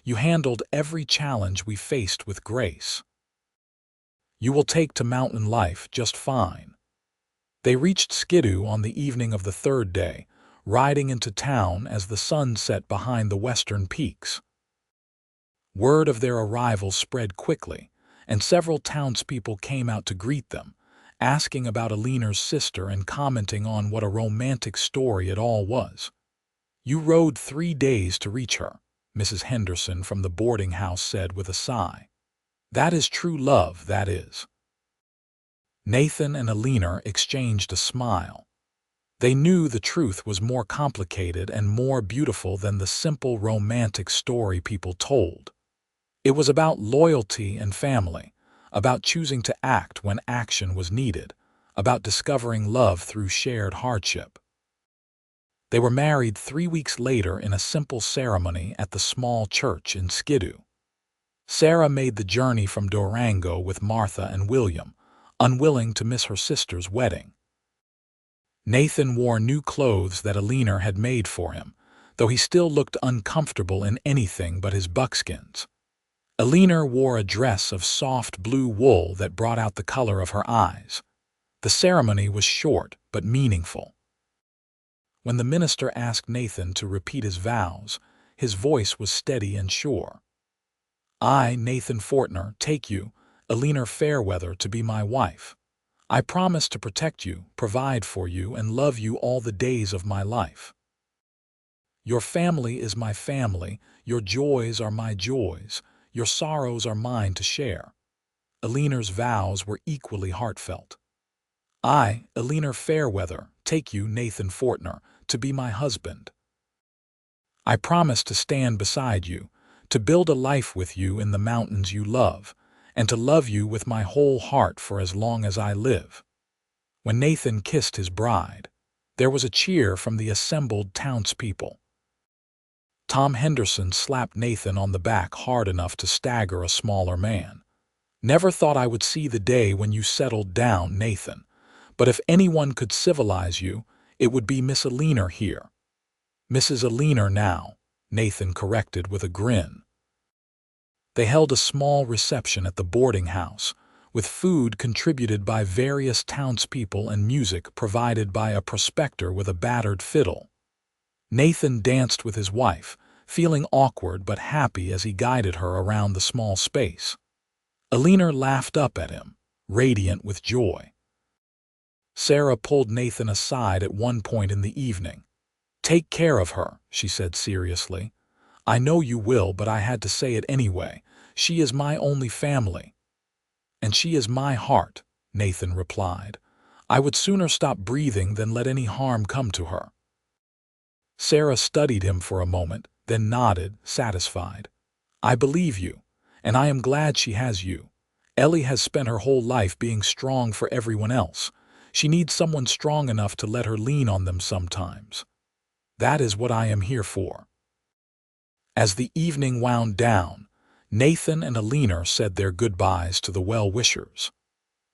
You handled every challenge we faced with grace. You will take to mountain life just fine." They reached Skidoo on the evening of the 3rd day, riding into town as the sun set behind the western peaks. Word of their arrival spread quickly, and several townspeople came out to greet them, asking about Eleanor's sister and commenting on what a romantic story it all was. "You rode 3 days to reach her," Mrs. Henderson from the boarding house said with a sigh. "That is true love, that is." Nathan and Eleanor exchanged a smile. They knew the truth was more complicated and more beautiful than the simple romantic story people told. It was about loyalty and family, about choosing to act when action was needed, about discovering love through shared hardship. They were married 3 weeks later in a simple ceremony at the small church in Skidoo. Sarah made the journey from Durango with Martha and William, unwilling to miss her sister's wedding. Nathan wore new clothes that Eleanor had made for him, though he still looked uncomfortable in anything but his buckskins. Eleanor wore a dress of soft blue wool that brought out the color of her eyes. The ceremony was short but meaningful. When the minister asked Nathan to repeat his vows, his voice was steady and sure. "I, Nathan Fortner, take you, Eleanor Fairweather, to be my wife. I promise to protect you, provide for you, and love you all the days of my life. Your family is my family, your joys are my joys, your sorrows are mine to share." Eleanor's vows were equally heartfelt. "I, Eleanor Fairweather, take you, Nathan Fortner, to be my husband. I promise to stand beside you, to build a life with you in the mountains you love, and to love you with my whole heart for as long as I live." When Nathan kissed his bride, there was a cheer from the assembled townspeople. Tom Henderson slapped Nathan on the back hard enough to stagger a smaller man. "Never thought I would see the day when you settled down, Nathan. But if anyone could civilize you, it would be Miss Eleanor here." "Mrs. Eleanor now," Nathan corrected with a grin. They held a small reception at the boarding house, with food contributed by various townspeople and music provided by a prospector with a battered fiddle. Nathan danced with his wife, feeling awkward but happy as he guided her around the small space. Eleanor laughed up at him, radiant with joy. Sarah pulled Nathan aside at one point in the evening. "Take care of her," she said seriously. "I know you will, but I had to say it anyway. She is my only family." "And she is my heart," Nathan replied. "I would sooner stop breathing than let any harm come to her." Sarah studied him for a moment, then nodded, satisfied. "I believe you, and I am glad she has you. Ellie has spent her whole life being strong for everyone else. She needs someone strong enough to let her lean on them sometimes. That is what I am here for." As the evening wound down, Nathan and Eleanor said their goodbyes to the well-wishers.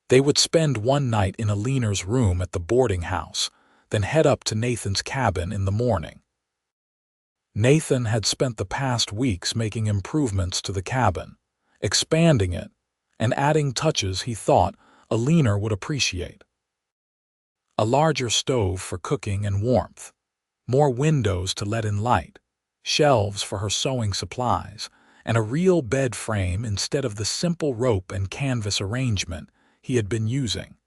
They would spend one night in Eleanor's room at the boarding house, then head up to Nathan's cabin in the morning. Nathan had spent the past weeks making improvements to the cabin, expanding it, and adding touches he thought Eleanor would appreciate. A larger stove for cooking and warmth, more windows to let in light, shelves for her sewing supplies, and a real bed frame instead of the simple rope and canvas arrangement he had been using.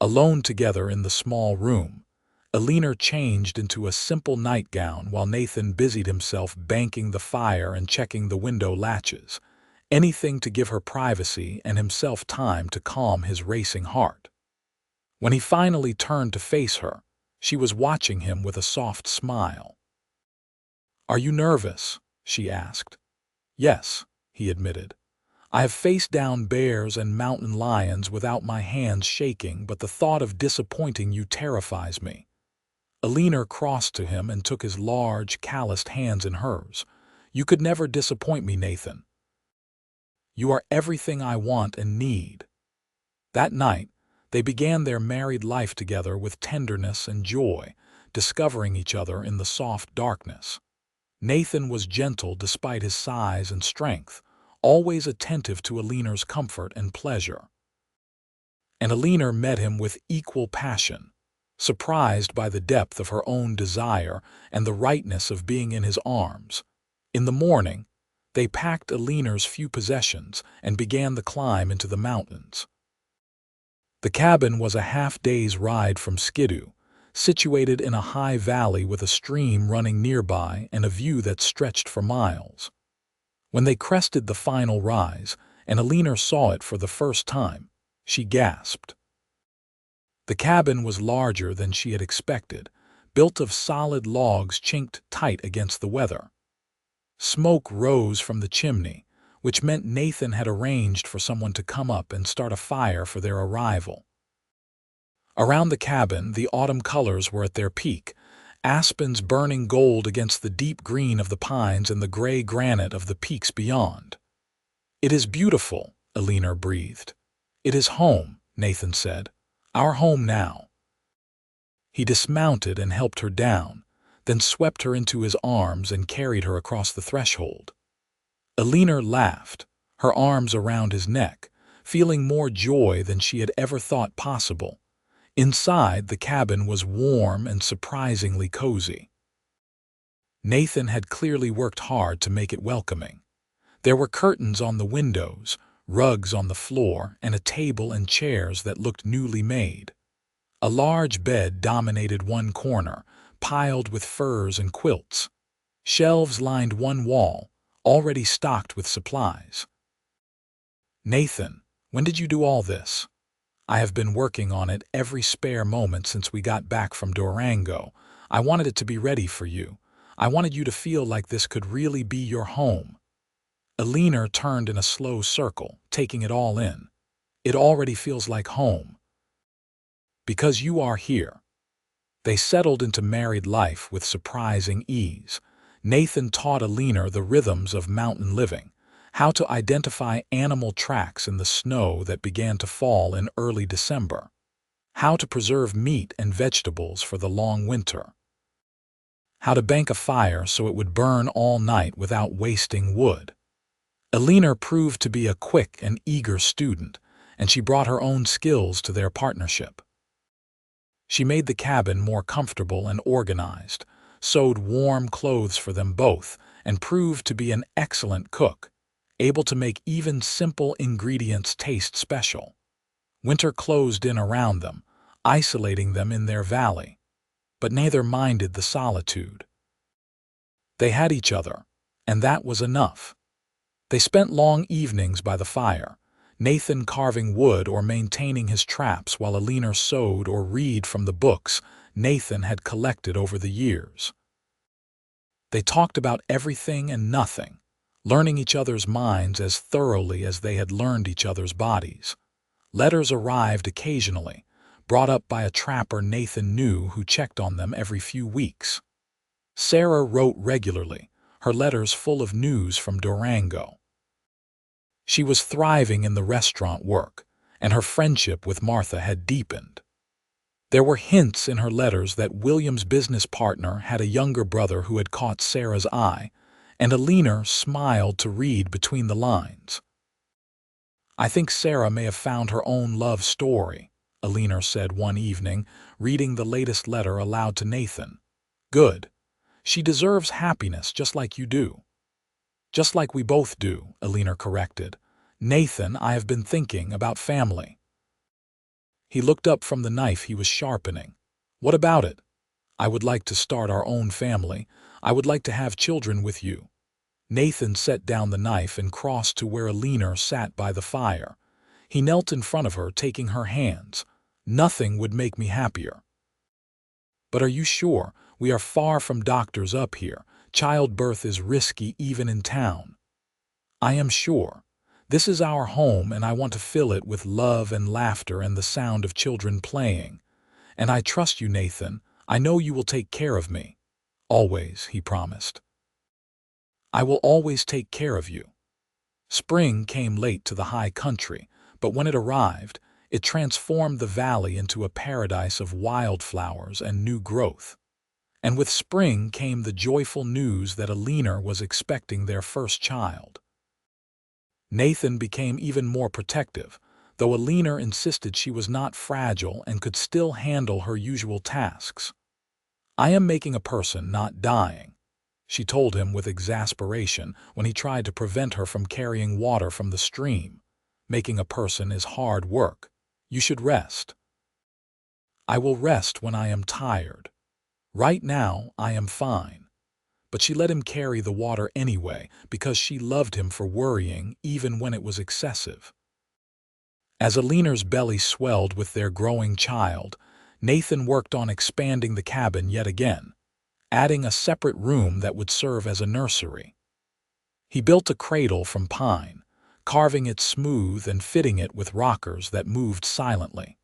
Alone together in the small room, Eleanor changed into a simple nightgown while Nathan busied himself banking the fire and checking the window latches, anything to give her privacy and himself time to calm his racing heart. When he finally turned to face her, she was watching him with a soft smile. "Are you nervous?" she asked. "Yes," he admitted. "I have faced down bears and mountain lions without my hands shaking, but the thought of disappointing you terrifies me." Eleanor crossed to him and took his large, calloused hands in hers. "You could never disappoint me, Nathan. You are everything I want and need." That night, they began their married life together with tenderness and joy, discovering each other in the soft darkness. Nathan was gentle despite his size and strength, always attentive to Eleanor's comfort and pleasure. And Eleanor met him with equal passion, surprised by the depth of her own desire and the rightness of being in his arms. In the morning, They packed Eleanor's few possessions and began the climb into the mountains. The cabin was a half-day's ride from Skidoo, situated in a high valley with a stream running nearby and a view that stretched for miles. When they crested the final rise, and Eleanor saw it for the first time, she gasped. The cabin was larger than she had expected, built of solid logs chinked tight against the weather. Smoke rose from the chimney, which meant Nathan had arranged for someone to come up and start a fire for their arrival. Around the cabin, the autumn colors were at their peak, aspens burning gold against the deep green of the pines and the gray granite of the peaks beyond. "It is beautiful," Eleanor breathed. "It is home," Nathan said. "Our home now." He dismounted and helped her down, then swept her into his arms and carried her across the threshold. Eleanor laughed, her arms around his neck, feeling more joy than she had ever thought possible. Inside, the cabin was warm and surprisingly cozy. Nathan had clearly worked hard to make it welcoming. There were curtains on the windows, rugs on the floor, and a table and chairs that looked newly made. A large bed dominated one corner, piled with furs and quilts. Shelves lined one wall, already stocked with supplies. "Nathan, when did you do all this?" "I have been working on it every spare moment since we got back from Durango. I wanted it to be ready for you. I wanted you to feel like this could really be your home." Eleanor turned in a slow circle, taking it all in. "It already feels like home." "Because you are here." They settled into married life with surprising ease. Nathan taught Eleanor the rhythms of mountain living, how to identify animal tracks in the snow that began to fall in early December, how to preserve meat and vegetables for the long winter, how to bank a fire so it would burn all night without wasting wood. Eleanor proved to be a quick and eager student, and she brought her own skills to their partnership. She made the cabin more comfortable and organized, sewed warm clothes for them both, and proved to be an excellent cook, able to make even simple ingredients taste special. Winter closed in around them, isolating them in their valley, but neither minded the solitude. They had each other, and that was enough. They spent long evenings by the fire, Nathan carving wood or maintaining his traps while Eleanor sewed or read from the books Nathan had collected over the years. They talked about everything and nothing, learning each other's minds as thoroughly as they had learned each other's bodies. Letters arrived occasionally, brought up by a trapper Nathan knew who checked on them every few weeks. Sarah wrote regularly, her letters full of news from Durango. She was thriving in the restaurant work, and her friendship with Martha had deepened. There were hints in her letters that William's business partner had a younger brother who had caught Sarah's eye, and Eleanor smiled to read between the lines. "I think Sarah may have found her own love story," Eleanor said one evening, reading the latest letter aloud to Nathan. "Good. She deserves happiness just like you do." "Just like we both do," Eleanor corrected. "Nathan, I have been thinking about family." He looked up from the knife he was sharpening. "What about it?" "I would like to start our own family. I would like to have children with you." Nathan set down the knife and crossed to where Eleanor sat by the fire. He knelt in front of her, taking her hands. "Nothing would make me happier." "But are you sure? We are far from doctors up here. Childbirth is risky even in town." "I am sure. This is our home, and I want to fill it with love and laughter and the sound of children playing. And I trust you, Nathan. I know you will take care of me." "Always," he promised. "I will always take care of you." Spring came late to the high country, but when it arrived, it transformed the valley into a paradise of wildflowers and new growth. And with spring came the joyful news that Eleanor was expecting their first child. Nathan became even more protective, though Eleanor insisted she was not fragile and could still handle her usual tasks. "I am making a person, not dying." she told him with exasperation when he tried to prevent her from carrying water from the stream. Making a person is hard work. You should rest. I will rest when I am tired. Right now, I am fine. But she let him carry the water anyway because she loved him for worrying even when it was excessive. As Eleanor's belly swelled with their growing child, Nathan worked on expanding the cabin yet again, adding a separate room that would serve as a nursery. He built a cradle from pine, carving it smooth and fitting it with rockers that moved silently.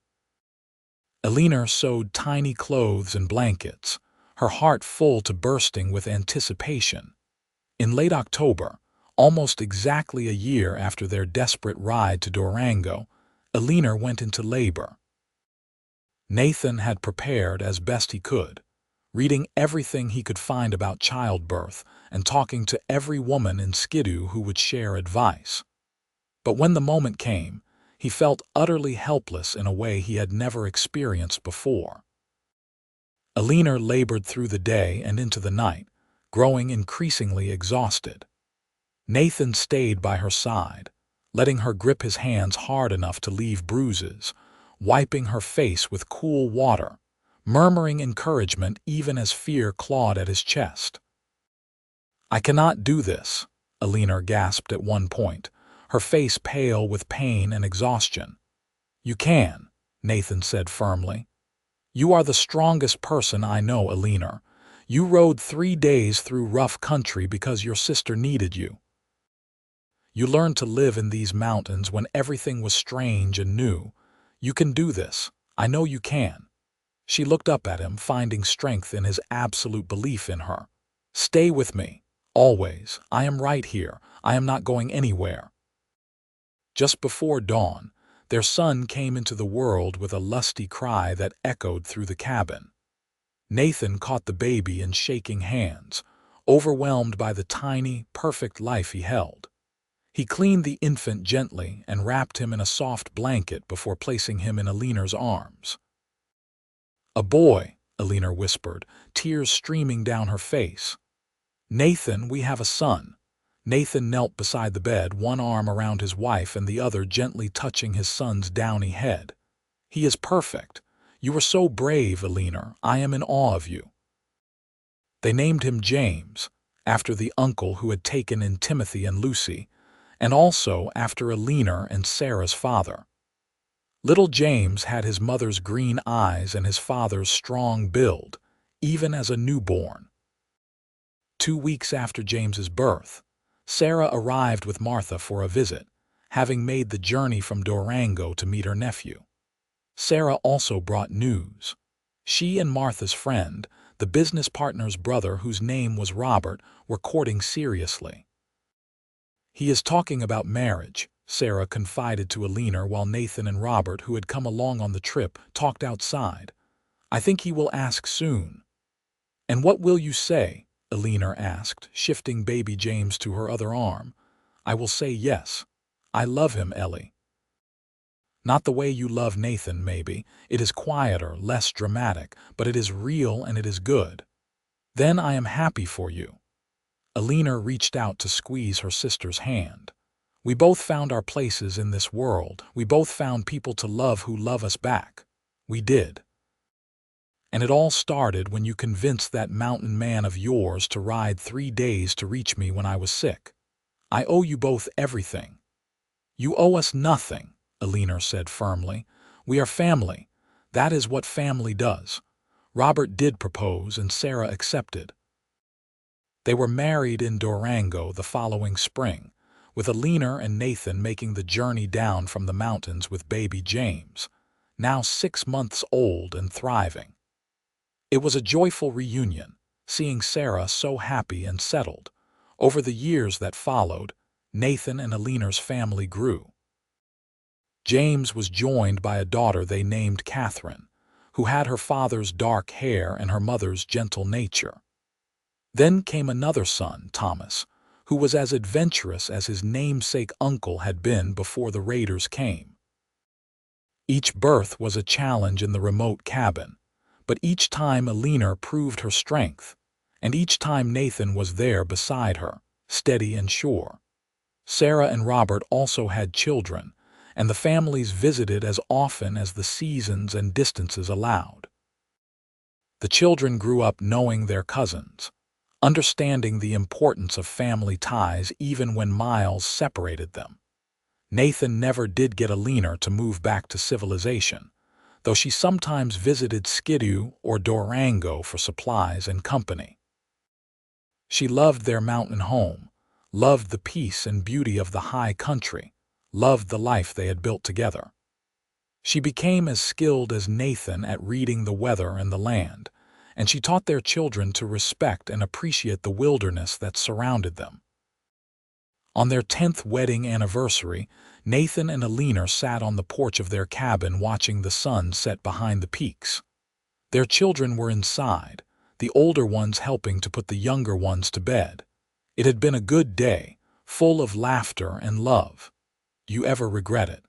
Eleanor sewed tiny clothes and blankets, her heart full to bursting with anticipation. In late October, almost exactly a year after their desperate ride to Durango, Eleanor went into labor. Nathan had prepared as best he could, reading everything he could find about childbirth and talking to every woman in Skidoo who would share advice. But when the moment came, he felt utterly helpless in a way he had never experienced before. Eleanor labored through the day and into the night, growing increasingly exhausted. Nathan stayed by her side, letting her grip his hands hard enough to leave bruises, wiping her face with cool water, murmuring encouragement even as fear clawed at his chest. "I cannot do this," Eleanor gasped at one point, her face pale with pain and exhaustion. "You can," Nathan said firmly. "You are the strongest person I know, Eleanor. You rode 3 days through rough country because your sister needed you. You learned to live in these mountains when everything was strange and new. You can do this. I know you can." She looked up at him, finding strength in his absolute belief in her. "Stay with me. Always. I am right here. I am not going anywhere." Just before dawn, their son came into the world with a lusty cry that echoed through the cabin. Nathan caught the baby in shaking hands, overwhelmed by the tiny, perfect life he held. He cleaned the infant gently and wrapped him in a soft blanket before placing him in Eleanor's arms. "A boy," Eleanor whispered, tears streaming down her face. "Nathan, we have a son." Nathan knelt beside the bed, one arm around his wife and the other gently touching his son's downy head. "He is perfect. You were so brave, Eleanor. I am in awe of you." They named him James, after the uncle who had taken in Timothy and Lucy, and also after Eleanor and Sarah's father. Little James had his mother's green eyes and his father's strong build, even as a newborn. 2 weeks after James's birth, Sarah arrived with Martha for a visit, having made the journey from Durango to meet her nephew. Sarah also brought news. She and Martha's friend, the business partner's brother whose name was Robert, were courting seriously. "He is talking about marriage," Sarah confided to Eleanor while Nathan and Robert, who had come along on the trip, talked outside. "I think he will ask soon." "And what will you say?" Eleanor asked, shifting baby James to her other arm. "I will say yes. I love him, Ellie." "Not the way you love Nathan, maybe. It is quieter, less dramatic, but it is real and it is good." "Then I am happy for you." Eleanor reached out to squeeze her sister's hand. "We both found our places in this world. We both found people to love who love us back. We did. And it all started when you convinced that mountain man of yours to ride 3 days to reach me when I was sick. I owe you both everything." "You owe us nothing," Eleanor said firmly. "We are family. That is what family does." Robert did propose and Sarah accepted. They were married in Durango the following spring, with Eleanor and Nathan making the journey down from the mountains with baby James, now 6 months old and thriving. It was a joyful reunion, seeing Sarah so happy and settled. Over the years that followed, Nathan and Eleanor's family grew. James was joined by a daughter they named Catherine, who had her father's dark hair and her mother's gentle nature. Then came another son, Thomas, who was as adventurous as his namesake uncle had been before the raiders came. Each birth was a challenge in the remote cabin, but each time Eleanor proved her strength, and each time Nathan was there beside her, steady and sure. Sarah and Robert also had children, and the families visited as often as the seasons and distances allowed. The children grew up knowing their cousins, understanding the importance of family ties even when miles separated them. Nathan never did get Eleanor to move back to civilization, though she sometimes visited Skidoo or Durango for supplies and company. She loved their mountain home, loved the peace and beauty of the high country, loved the life they had built together. She became as skilled as Nathan at reading the weather and the land, and she taught their children to respect and appreciate the wilderness that surrounded them. On their 10th wedding anniversary, Nathan and Eleanor sat on the porch of their cabin watching the sun set behind the peaks. Their children were inside, the older ones helping to put the younger ones to bed. It had been a good day, full of laughter and love. "You ever regret it?"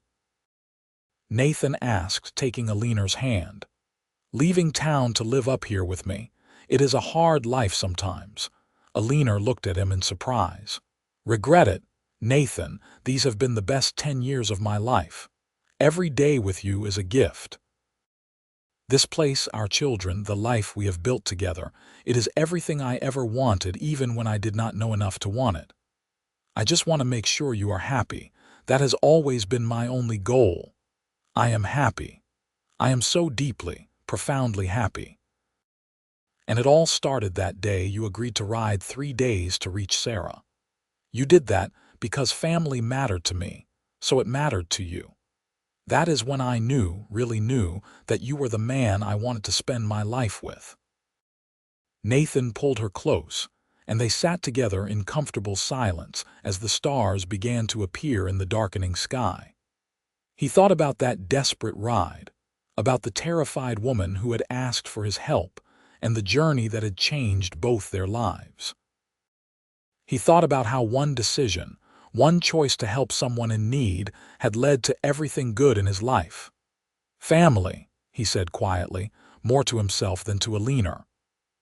Nathan asked, taking Eleanor's hand. "Leaving town to live up here with me. It is a hard life sometimes." Eleanor looked at him in surprise. "Regret it? Nathan, these have been the best 10 years of my life. Every day with you is a gift. This place, our children, the life we have built together, it is everything I ever wanted even when I did not know enough to want it. I just want to make sure you are happy. That has always been my only goal. I am happy. I am so deeply, profoundly happy." And it all started that day you agreed to ride 3 days to reach Sarah. You did that because family mattered to me, so it mattered to you. That is when I knew, really knew, that you were the man I wanted to spend my life with. Nathan pulled her close, and they sat together in comfortable silence as the stars began to appear in the darkening sky. He thought about that desperate ride, about the terrified woman who had asked for his help, and the journey that had changed both their lives. He thought about how one decision, one choice to help someone in need, had led to everything good in his life. "Family," he said quietly, more to himself than to Eleanor.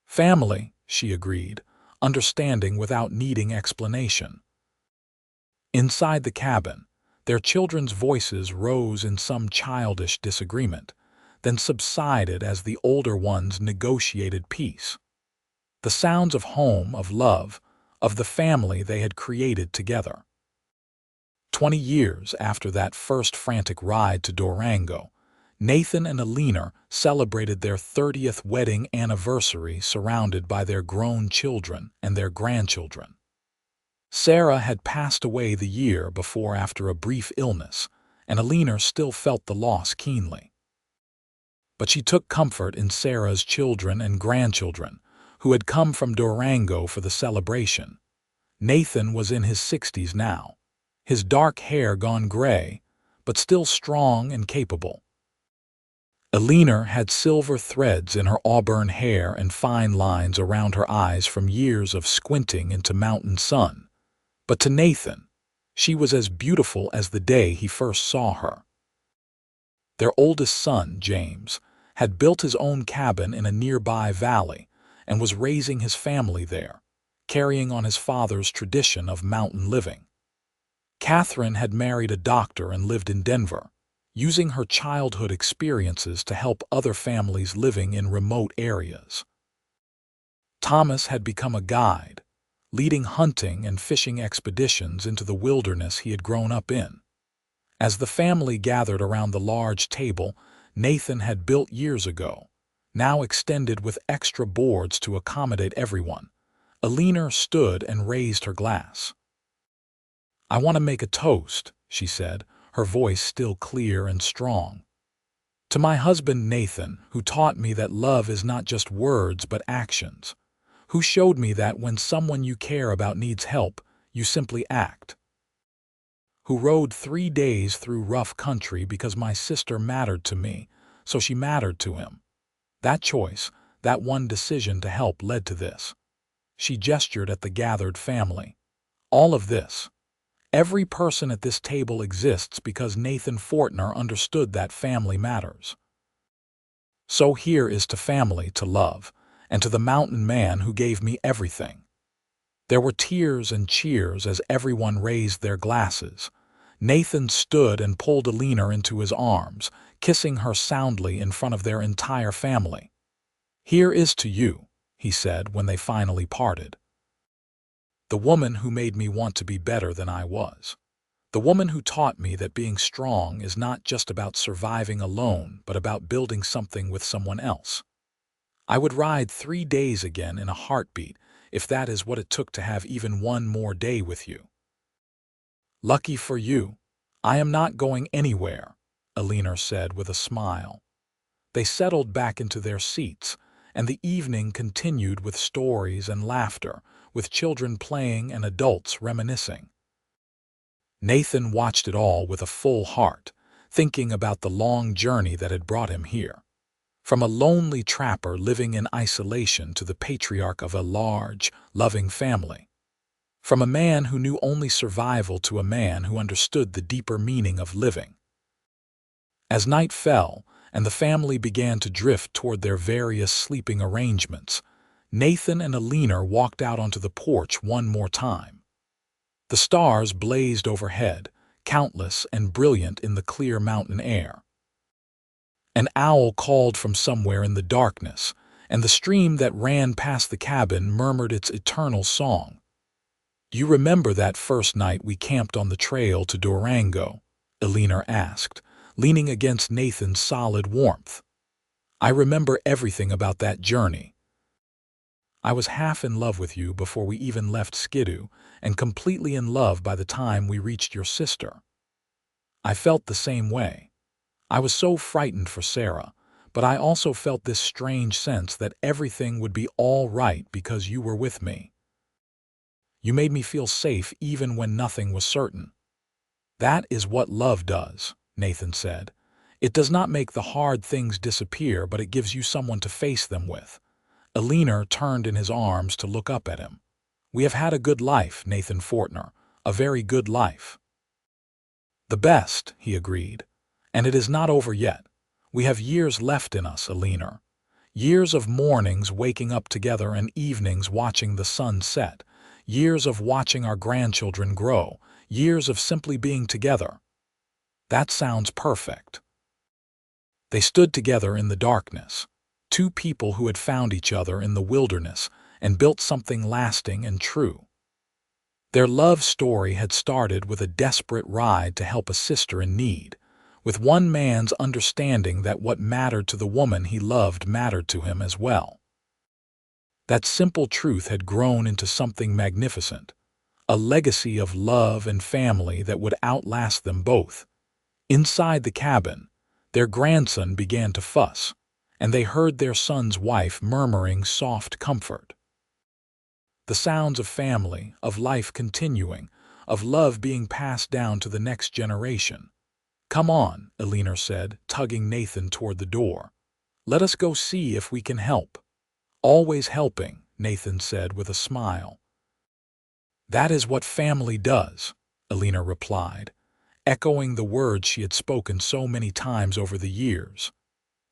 "Family," she agreed, understanding without needing explanation. Inside the cabin, their children's voices rose in some childish disagreement, then subsided as the older ones negotiated peace. The sounds of home, of love, of the family they had created together. 20 years after that first frantic ride to Durango, Nathan and Eleanor celebrated their 30th wedding anniversary surrounded by their grown children and their grandchildren. Sarah had passed away the year before after a brief illness, and Eleanor still felt the loss keenly. But she took comfort in Sarah's children and grandchildren, who had come from Durango for the celebration. Nathan was in his 60s now, his dark hair gone gray, but still strong and capable. Eleanor had silver threads in her auburn hair and fine lines around her eyes from years of squinting into mountain sun. But to Nathan, she was as beautiful as the day he first saw her. Their oldest son, James, had built his own cabin in a nearby valley and was raising his family there, carrying on his father's tradition of mountain living. Catherine had married a doctor and lived in Denver, using her childhood experiences to help other families living in remote areas. Thomas had become a guide, leading hunting and fishing expeditions into the wilderness he had grown up in. As the family gathered around the large table Nathan had built years ago, now extended with extra boards to accommodate everyone, Eleanor stood and raised her glass. "I want to make a toast," she said, her voice still clear and strong. "To my husband Nathan, who taught me that love is not just words but actions, who showed me that when someone you care about needs help, you simply act. Who rode 3 days through rough country because my sister mattered to me, so she mattered to him. That choice, that one decision to help led to this." She gestured at the gathered family. "All of this. Every person at this table exists because Nathan Fortner understood that family matters. So here is to family, to love, and to the mountain man who gave me everything." There were tears and cheers as everyone raised their glasses. Nathan stood and pulled Eleanor into his arms, kissing her soundly in front of their entire family. "Here is to you," he said when they finally parted. "The woman who made me want to be better than I was. The woman who taught me that being strong is not just about surviving alone, but about building something with someone else. I would ride 3 days again in a heartbeat if that is what it took to have even one more day with you." "Lucky for you, I am not going anywhere," Eleanor said with a smile. They settled back into their seats, and the evening continued with stories and laughter, with children playing and adults reminiscing. Nathan watched it all with a full heart, thinking about the long journey that had brought him here. From a lonely trapper living in isolation to the patriarch of a large, loving family. From a man who knew only survival to a man who understood the deeper meaning of living. As night fell and the family began to drift toward their various sleeping arrangements, Nathan and Eleanor walked out onto the porch one more time. The stars blazed overhead, countless and brilliant in the clear mountain air. An owl called from somewhere in the darkness, and the stream that ran past the cabin murmured its eternal song. "You remember that first night we camped on the trail to Durango?" Eleanor asked, leaning against Nathan's solid warmth. "I remember everything about that journey. I was half in love with you before we even left Skidoo, and completely in love by the time we reached your sister. I felt the same way. I was so frightened for Sarah, but I also felt this strange sense that everything would be all right because you were with me. You made me feel safe even when nothing was certain." "That is what love does," Nathan said. "It does not make the hard things disappear, but it gives you someone to face them with." Eleanor turned in his arms to look up at him. "We have had a good life, Nathan Fortner, a very good life." "The best," he agreed. "And it is not over yet. We have years left in us, Eleanor. Years of mornings waking up together and evenings watching the sun set. Years of watching our grandchildren grow. Years of simply being together." "That sounds perfect." They stood together in the darkness. Two people who had found each other in the wilderness and built something lasting and true. Their love story had started with a desperate ride to help a sister in need, with one man's understanding that what mattered to the woman he loved mattered to him as well. That simple truth had grown into something magnificent, a legacy of love and family that would outlast them both. Inside the cabin, their grandson began to fuss, and they heard their son's wife murmuring soft comfort. The sounds of family, of life continuing, of love being passed down to the next generation. "Come on," Eleanor said, tugging Nathan toward the door. "Let us go see if we can help." "Always helping," Nathan said with a smile. "That is what family does," Eleanor replied, echoing the words she had spoken so many times over the years.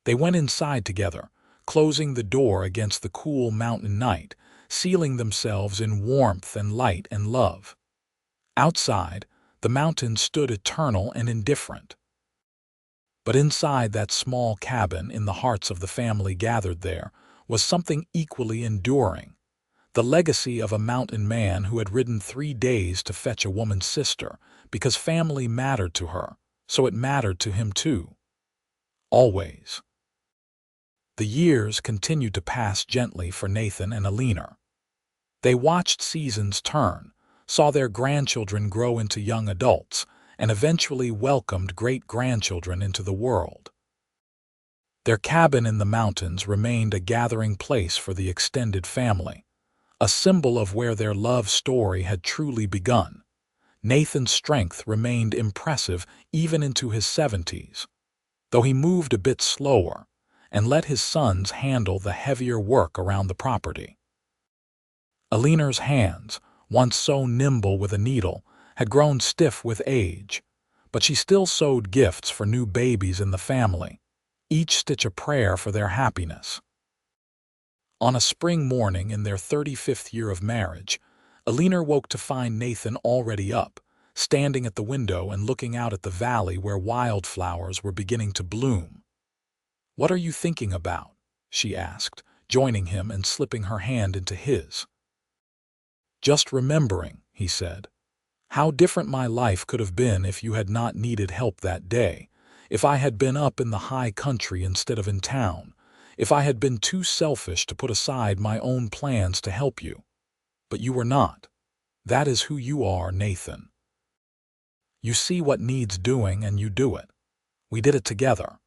They went inside together, closing the door against the cool mountain night, sealing themselves in warmth and light and love. Outside, the mountains stood eternal and indifferent. But inside that small cabin, in the hearts of the family gathered there, was something equally enduring. The legacy of a mountain man who had ridden 3 days to fetch a woman's sister, because family mattered to her, so it mattered to him too. Always. The years continued to pass gently for Nathan and Eleanor. They watched seasons turn, saw their grandchildren grow into young adults, and eventually welcomed great-grandchildren into the world. Their cabin in the mountains remained a gathering place for the extended family, a symbol of where their love story had truly begun. Nathan's strength remained impressive even into his 70s, though he moved a bit slower and let his sons handle the heavier work around the property. Eleanor's hands, once so nimble with a needle, had grown stiff with age, but she still sewed gifts for new babies in the family, each stitch a prayer for their happiness. On a spring morning in their 35th year of marriage, Eleanor woke to find Nathan already up, standing at the window and looking out at the valley where wildflowers were beginning to bloom. "What are you thinking about?" she asked, joining him and slipping her hand into his. "Just remembering," he said, "how different my life could have been if you had not needed help that day, if I had been up in the high country instead of in town, if I had been too selfish to put aside my own plans to help you. But you were not. That is who you are, Nathan. You see what needs doing and you do it. We did it together.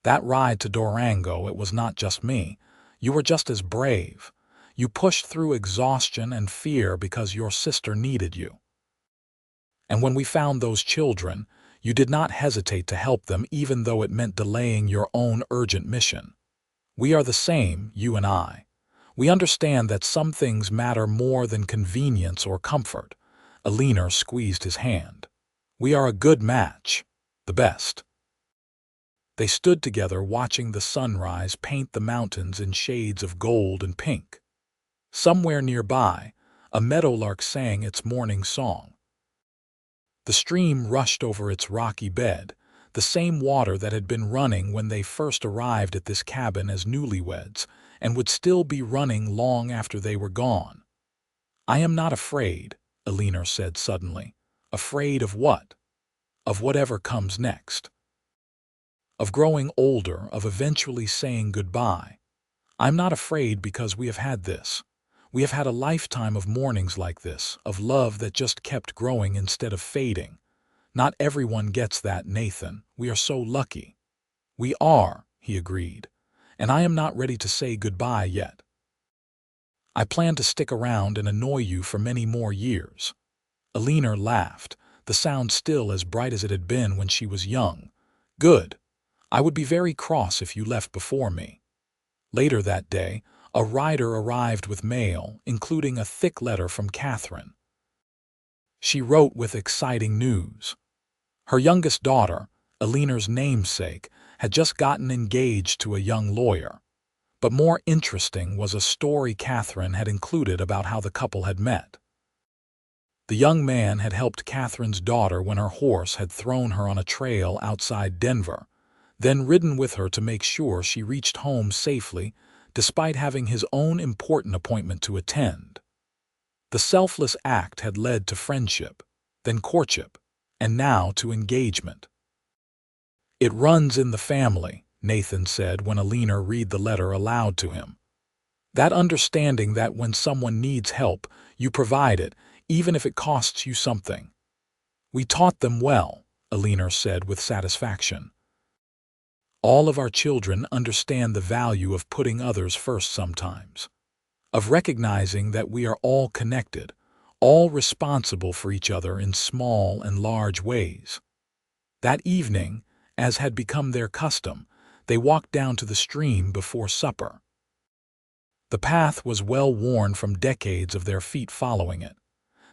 That ride to Durango, it was not just me. You were just as brave. You pushed through exhaustion and fear because your sister needed you. And when we found those children, you did not hesitate to help them even though it meant delaying your own urgent mission. We are the same, you and I. We understand that some things matter more than convenience or comfort." Eleanor squeezed his hand. "We are a good match. The best." They stood together watching the sunrise paint the mountains in shades of gold and pink. Somewhere nearby, a meadowlark sang its morning song. The stream rushed over its rocky bed, the same water that had been running when they first arrived at this cabin as newlyweds, and would still be running long after they were gone. "I am not afraid," Eleanor said suddenly. "Afraid of what?" "Of whatever comes next. Of growing older, of eventually saying goodbye. I'm not afraid because we have had this. We have had a lifetime of mornings like this, of love that just kept growing instead of fading. Not everyone gets that, Nathan. We are so lucky." "We are," he agreed, "and I am not ready to say goodbye yet. I plan to stick around and annoy you for many more years." Eleanor laughed, the sound still as bright as it had been when she was young. "Good. I would be very cross if you left before me." Later that day, a rider arrived with mail, including a thick letter from Catherine. She wrote with exciting news. Her youngest daughter, Eleanor's namesake, had just gotten engaged to a young lawyer. But more interesting was a story Catherine had included about how the couple had met. The young man had helped Catherine's daughter when her horse had thrown her on a trail outside Denver, then ridden with her to make sure she reached home safely, despite having his own important appointment to attend. The selfless act had led to friendship, then courtship, and now to engagement. "It runs in the family," Nathan said when Eleanor read the letter aloud to him. "That understanding that when someone needs help, you provide it, even if it costs you something." "We taught them well," Eleanor said with satisfaction. "All of our children understand the value of putting others first sometimes, of recognizing that we are all connected, all responsible for each other in small and large ways." That evening, as had become their custom, they walked down to the stream before supper. The path was well worn from decades of their feet following it.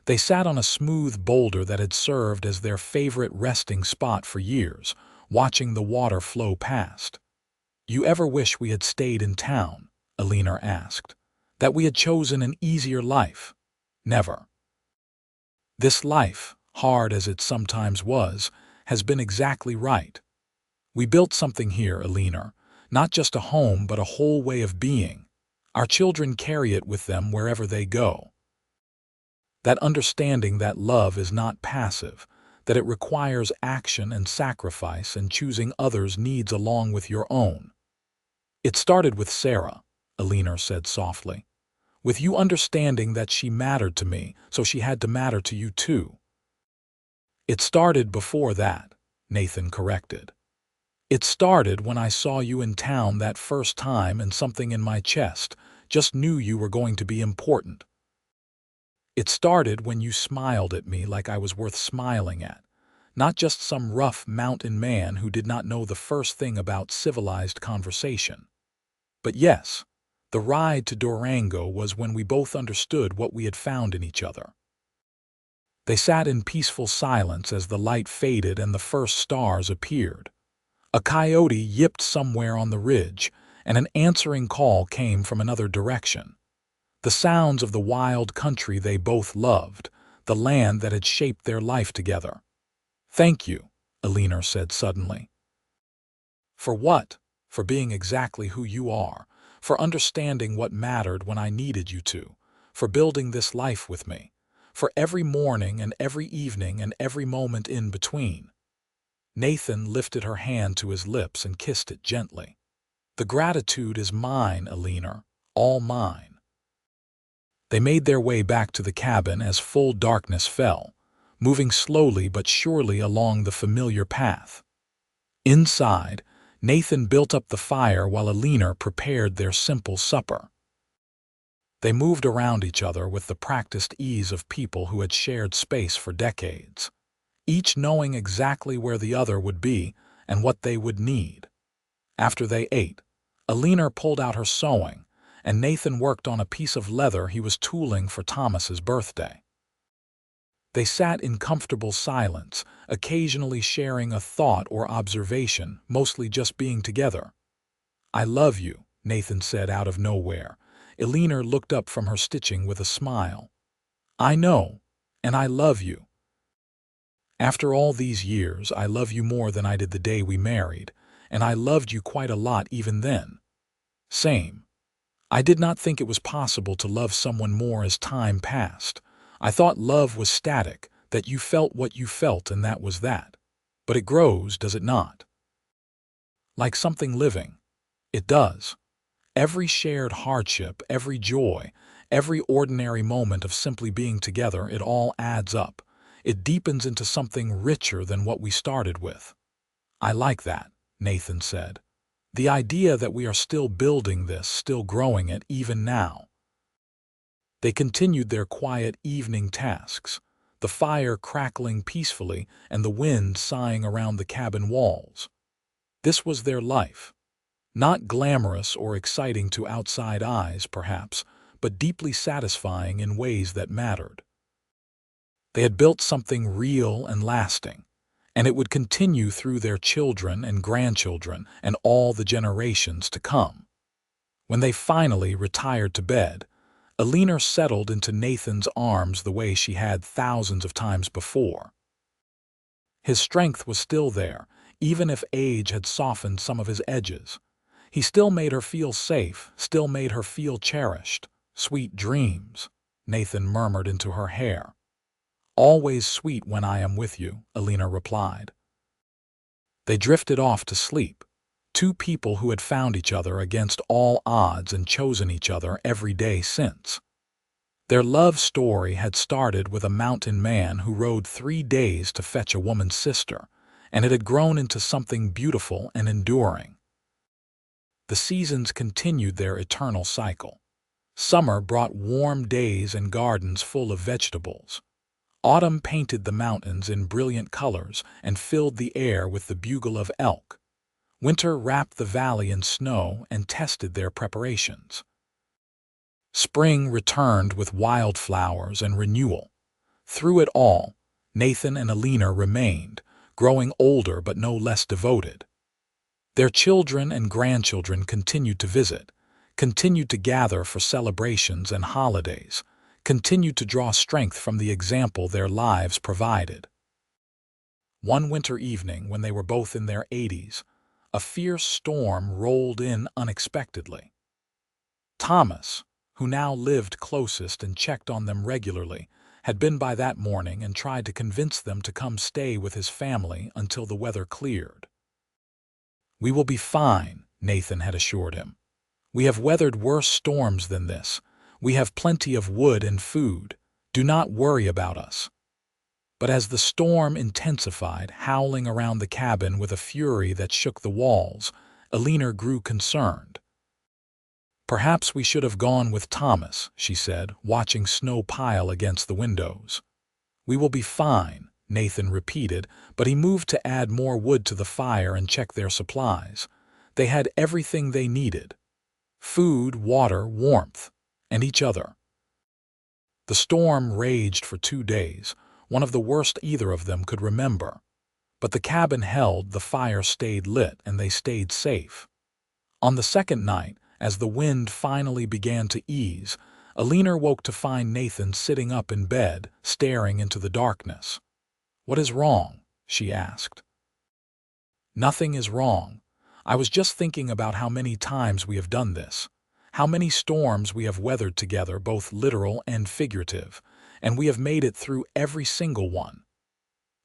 They sat on a smooth boulder that had served as their favorite resting spot for years, watching the water flow past. "You ever wish we had stayed in town?" Eleanor asked. "That we had chosen an easier life?" "Never. This life, hard as it sometimes was, has been exactly right. We built something here, Eleanor, not just a home but a whole way of being. Our children carry it with them wherever they go. That understanding that love is not passive, that it requires action and sacrifice and choosing others' needs along with your own. It started with Sarah," Eleanor said softly. "With you understanding that she mattered to me, so she had to matter to you too." "It started before that," Nathan corrected. "It started when I saw you in town that first time and something in my chest just knew you were going to be important. It started when you smiled at me like I was worth smiling at, not just some rough mountain man who did not know the first thing about civilized conversation. But yes, the ride to Durango was when we both understood what we had found in each other." They sat in peaceful silence as the light faded and the first stars appeared. A coyote yipped somewhere on the ridge, and an answering call came from another direction. The sounds of the wild country they both loved, the land that had shaped their life together. "Thank you," Eleanor said suddenly. "For what?" "For being exactly who you are, for understanding what mattered when I needed you to, for building this life with me, for every morning and every evening and every moment in between." Nathan lifted her hand to his lips and kissed it gently. "The gratitude is mine, Eleanor, all mine." They made their way back to the cabin as full darkness fell, moving slowly but surely along the familiar path. Inside, Nathan built up the fire while Eleanor prepared their simple supper. They moved around each other with the practiced ease of people who had shared space for decades, each knowing exactly where the other would be and what they would need. After they ate, Eleanor pulled out her sewing, and Nathan worked on a piece of leather he was tooling for Thomas's birthday. They sat in comfortable silence, occasionally sharing a thought or observation, mostly just being together. "I love you," Nathan said out of nowhere. Eleanor looked up from her stitching with a smile. "I know, and I love you. After all these years, I love you more than I did the day we married, and I loved you quite a lot even then." "Same. I did not think it was possible to love someone more as time passed. I thought love was static, that you felt what you felt and that was that. But it grows, does it not? Like something living. It does. Every shared hardship, every joy, every ordinary moment of simply being together, it all adds up. It deepens into something richer than what we started with." "I like that," Nathan said. "The idea that we are still building this, still growing it, even now." They continued their quiet evening tasks, the fire crackling peacefully and the wind sighing around the cabin walls. This was their life. Not glamorous or exciting to outside eyes, perhaps, but deeply satisfying in ways that mattered. They had built something real and lasting, and it would continue through their children and grandchildren and all the generations to come. When they finally retired to bed, Eleanor settled into Nathan's arms the way she had thousands of times before. His strength was still there, even if age had softened some of his edges. He still made her feel safe, still made her feel cherished. "Sweet dreams," Nathan murmured into her hair. "Always sweet when I am with you," Eleanor replied. They drifted off to sleep, two people who had found each other against all odds and chosen each other every day since. Their love story had started with a mountain man who rode 3 days to fetch a woman's sister, and it had grown into something beautiful and enduring. The seasons continued their eternal cycle. Summer brought warm days and gardens full of vegetables. Autumn painted the mountains in brilliant colors and filled the air with the bugle of elk. Winter wrapped the valley in snow and tested their preparations. Spring returned with wildflowers and renewal. Through it all, Nathan and Eleanor remained, growing older but no less devoted. Their children and grandchildren continued to visit, continued to gather for celebrations and holidays, continued to draw strength from the example their lives provided. One winter evening, when they were both in their 80s, a fierce storm rolled in unexpectedly. Thomas, who now lived closest and checked on them regularly, had been by that morning and tried to convince them to come stay with his family until the weather cleared. "We will be fine," Nathan had assured him. "We have weathered worse storms than this. We have plenty of wood and food. Do not worry about us." But as the storm intensified, howling around the cabin with a fury that shook the walls, Eleanor grew concerned. "Perhaps we should have gone with Thomas," she said, watching snow pile against the windows. "We will be fine," Nathan repeated, but he moved to add more wood to the fire and check their supplies. They had everything they needed: food, water, warmth, and each other. The storm raged for 2 days, one of the worst either of them could remember. But the cabin held, the fire stayed lit, and they stayed safe. On the second night, as the wind finally began to ease, Eleanor woke to find Nathan sitting up in bed, staring into the darkness. "What is wrong?" she asked. "Nothing is wrong. I was just thinking about how many times we have done this, how many storms we have weathered together, both literal and figurative, and we have made it through every single one."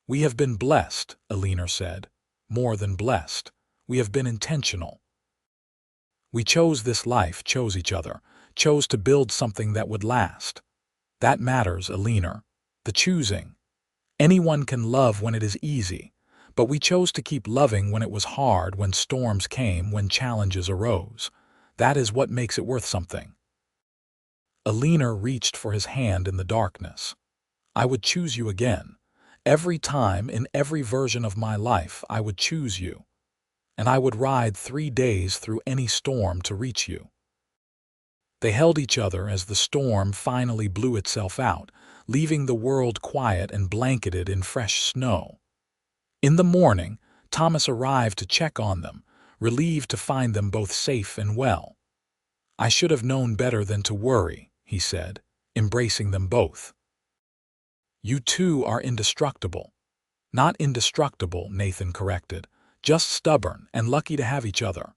"We have been blessed," Eleanor said. "More than blessed. We have been intentional. We chose this life, chose each other, chose to build something that would last. That matters, Eleanor. The choosing. Anyone can love when it is easy, but we chose to keep loving when it was hard, when storms came, when challenges arose. That is what makes it worth something." Eleanor reached for his hand in the darkness. "I would choose you again. Every time, in every version of my life, I would choose you. And I would ride 3 days through any storm to reach you." They held each other as the storm finally blew itself out, leaving the world quiet and blanketed in fresh snow. In the morning, Thomas arrived to check on them, relieved to find them both safe and well. "I should have known better than to worry," he said, embracing them both. "You two are indestructible." "Not indestructible," Nathan corrected. "Just stubborn and lucky to have each other."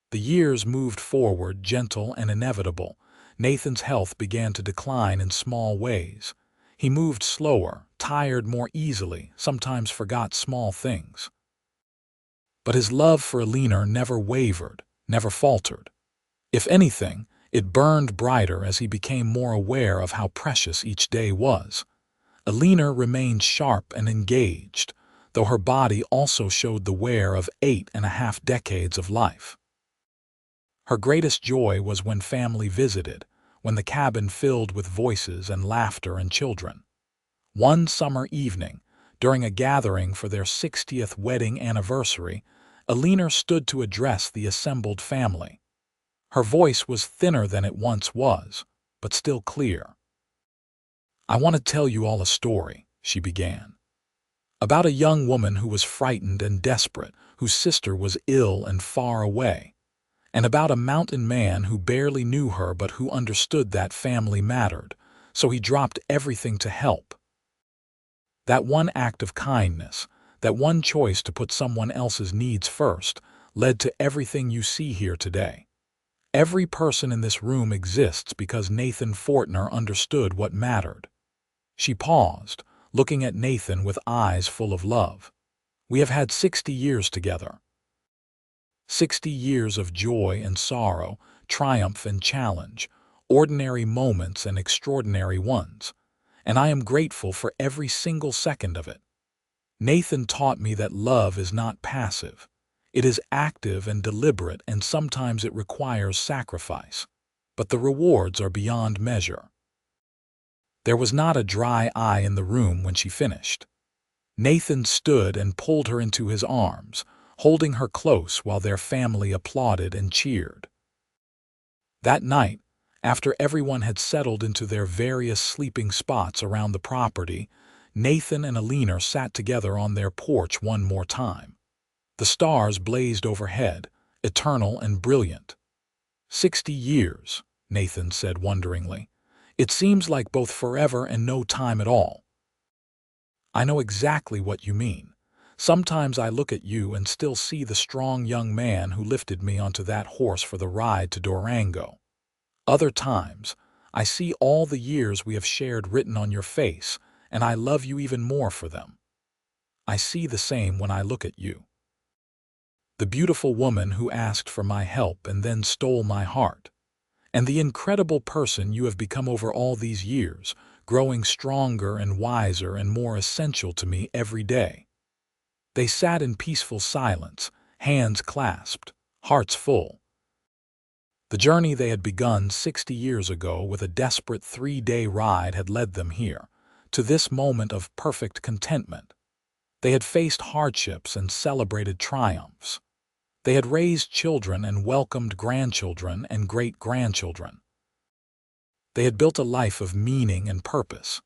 The years moved forward, gentle and inevitable. Nathan's health began to decline in small ways. He moved slower, tired more easily, sometimes forgot small things. But his love for Eleanor never wavered, never faltered. If anything, it burned brighter as he became more aware of how precious each day was. Eleanor remained sharp and engaged, though her body also showed the wear of 8.5 decades of life. Her greatest joy was when family visited, when the cabin filled with voices and laughter and children. One summer evening, during a gathering for their 60th wedding anniversary, Eleanor stood to address the assembled family. Her voice was thinner than it once was, but still clear. "I want to tell you all a story," she began. "About a young woman who was frightened and desperate, whose sister was ill and far away. And about a mountain man who barely knew her but who understood that family mattered, so he dropped everything to help. That one act of kindness, that one choice to put someone else's needs first, led to everything you see here today. Every person in this room exists because Nathan Fortner understood what mattered." She paused, looking at Nathan with eyes full of love. "We have had 60 years together. 60 years of joy and sorrow, triumph and challenge, ordinary moments and extraordinary ones, and I am grateful for every single second of it. Nathan taught me that love is not passive. It is active and deliberate, and sometimes it requires sacrifice. But the rewards are beyond measure." There was not a dry eye in the room when she finished. Nathan stood and pulled her into his arms, holding her close while their family applauded and cheered. That night, after everyone had settled into their various sleeping spots around the property, Nathan and Eleanor sat together on their porch one more time. The stars blazed overhead, eternal and brilliant. 60 years, Nathan said wonderingly. "It seems like both forever and no time at all." "I know exactly what you mean. Sometimes I look at you and still see the strong young man who lifted me onto that horse for the ride to Durango. Other times, I see all the years we have shared written on your face, and I love you even more for them. I see the same when I look at you. The beautiful woman who asked for my help and then stole my heart. And the incredible person you have become over all these years, growing stronger and wiser and more essential to me every day." They sat in peaceful silence, hands clasped, hearts full. The journey they had begun 60 years ago with a desperate 3-day ride had led them here, to this moment of perfect contentment. They had faced hardships and celebrated triumphs. They had raised children and welcomed grandchildren and great-grandchildren. They had built a life of meaning and purpose,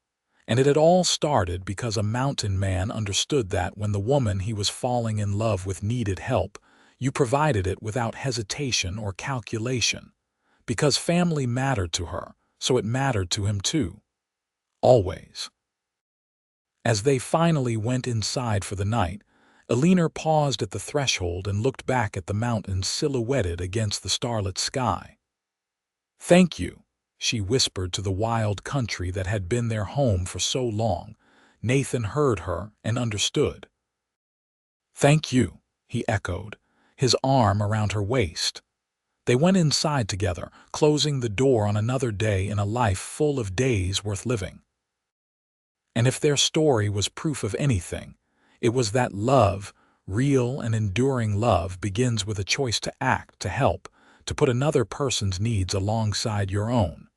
and it had all started because a mountain man understood that when the woman he was falling in love with needed help, You provided it without hesitation or calculation, because family mattered to her, so it mattered to him too. Always. As they finally went inside for the night, Eleanor paused at the threshold and looked back at the mountains silhouetted against the starlit sky. "Thank you," she whispered to the wild country that had been their home for so long. Nathan heard her and understood. "Thank you," he echoed, his arm around her waist. They went inside together, closing the door on another day in a life full of days worth living. And if their story was proof of anything, it was that love, real and enduring love, begins with a choice to act, to help, to put another person's needs alongside your own.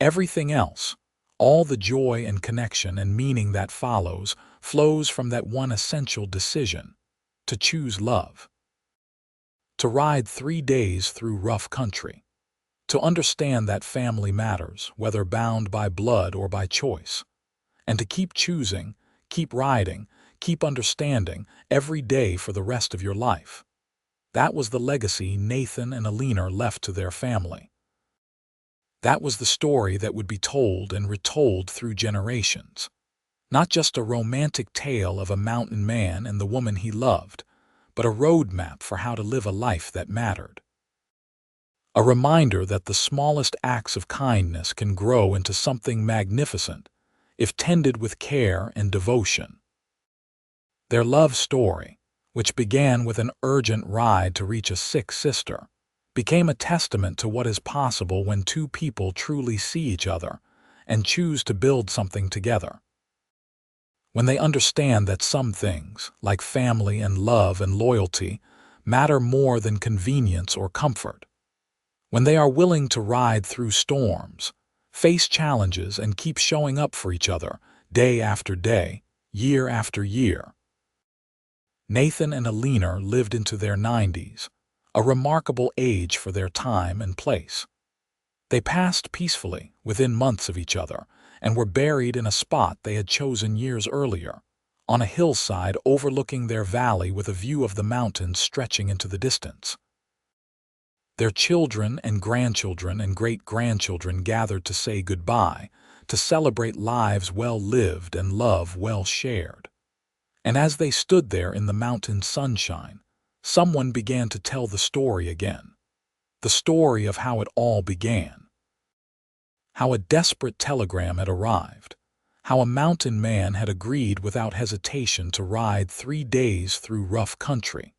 Everything else, all the joy and connection and meaning that follows, flows from that one essential decision: to choose love. To ride 3 days through rough country. To understand that family matters, whether bound by blood or by choice. And to keep choosing, keep riding, keep understanding every day for the rest of your life. That was the legacy Nathan and Eleanor left to their family. That was the story that would be told and retold through generations. Not just a romantic tale of a mountain man and the woman he loved, but a roadmap for how to live a life that mattered. A reminder that the smallest acts of kindness can grow into something magnificent if tended with care and devotion. Their love story, which began with an urgent ride to reach a sick sister, became a testament to what is possible when two people truly see each other and choose to build something together. When they understand that some things, like family and love and loyalty, matter more than convenience or comfort. When they are willing to ride through storms, face challenges, and keep showing up for each other day after day, year after year. Nathan and Eleanor lived into their 90s, a remarkable age for their time and place. They passed peacefully within months of each other and were buried in a spot they had chosen years earlier, on a hillside overlooking their valley with a view of the mountains stretching into the distance. Their children and grandchildren and great-grandchildren gathered to say goodbye, to celebrate lives well lived and love well shared. And as they stood there in the mountain sunshine, someone began to tell the story again. The story of how it all began. How a desperate telegram had arrived. How a mountain man had agreed without hesitation to ride 3 days through rough country.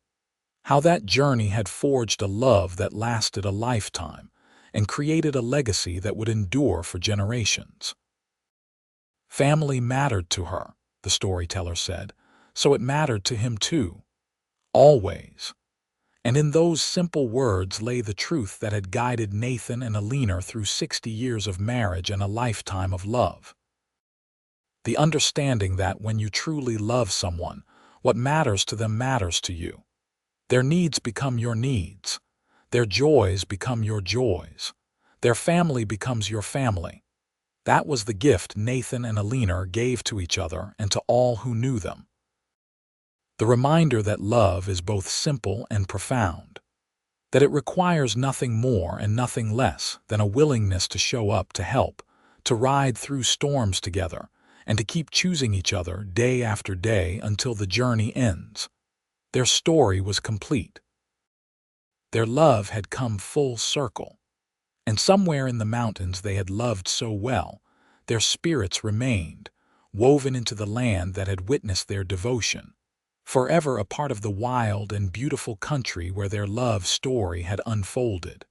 How that journey had forged a love that lasted a lifetime and created a legacy that would endure for generations. Family mattered to her, the storyteller said, so it mattered to him too. Always. And in those simple words lay the truth that had guided Nathan and Eleanor through 60 years of marriage and a lifetime of love. The understanding that when you truly love someone, what matters to them matters to you. Their needs become your needs. Their joys become your joys. Their family becomes your family. That was the gift Nathan and Eleanor gave to each other and to all who knew them. The reminder that love is both simple and profound. That it requires nothing more and nothing less than a willingness to show up, to help, to ride through storms together, and to keep choosing each other day after day until the journey ends. Their story was complete. Their love had come full circle. And somewhere in the mountains they had loved so well, their spirits remained, woven into the land that had witnessed their devotion, forever a part of the wild and beautiful country where their love story had unfolded.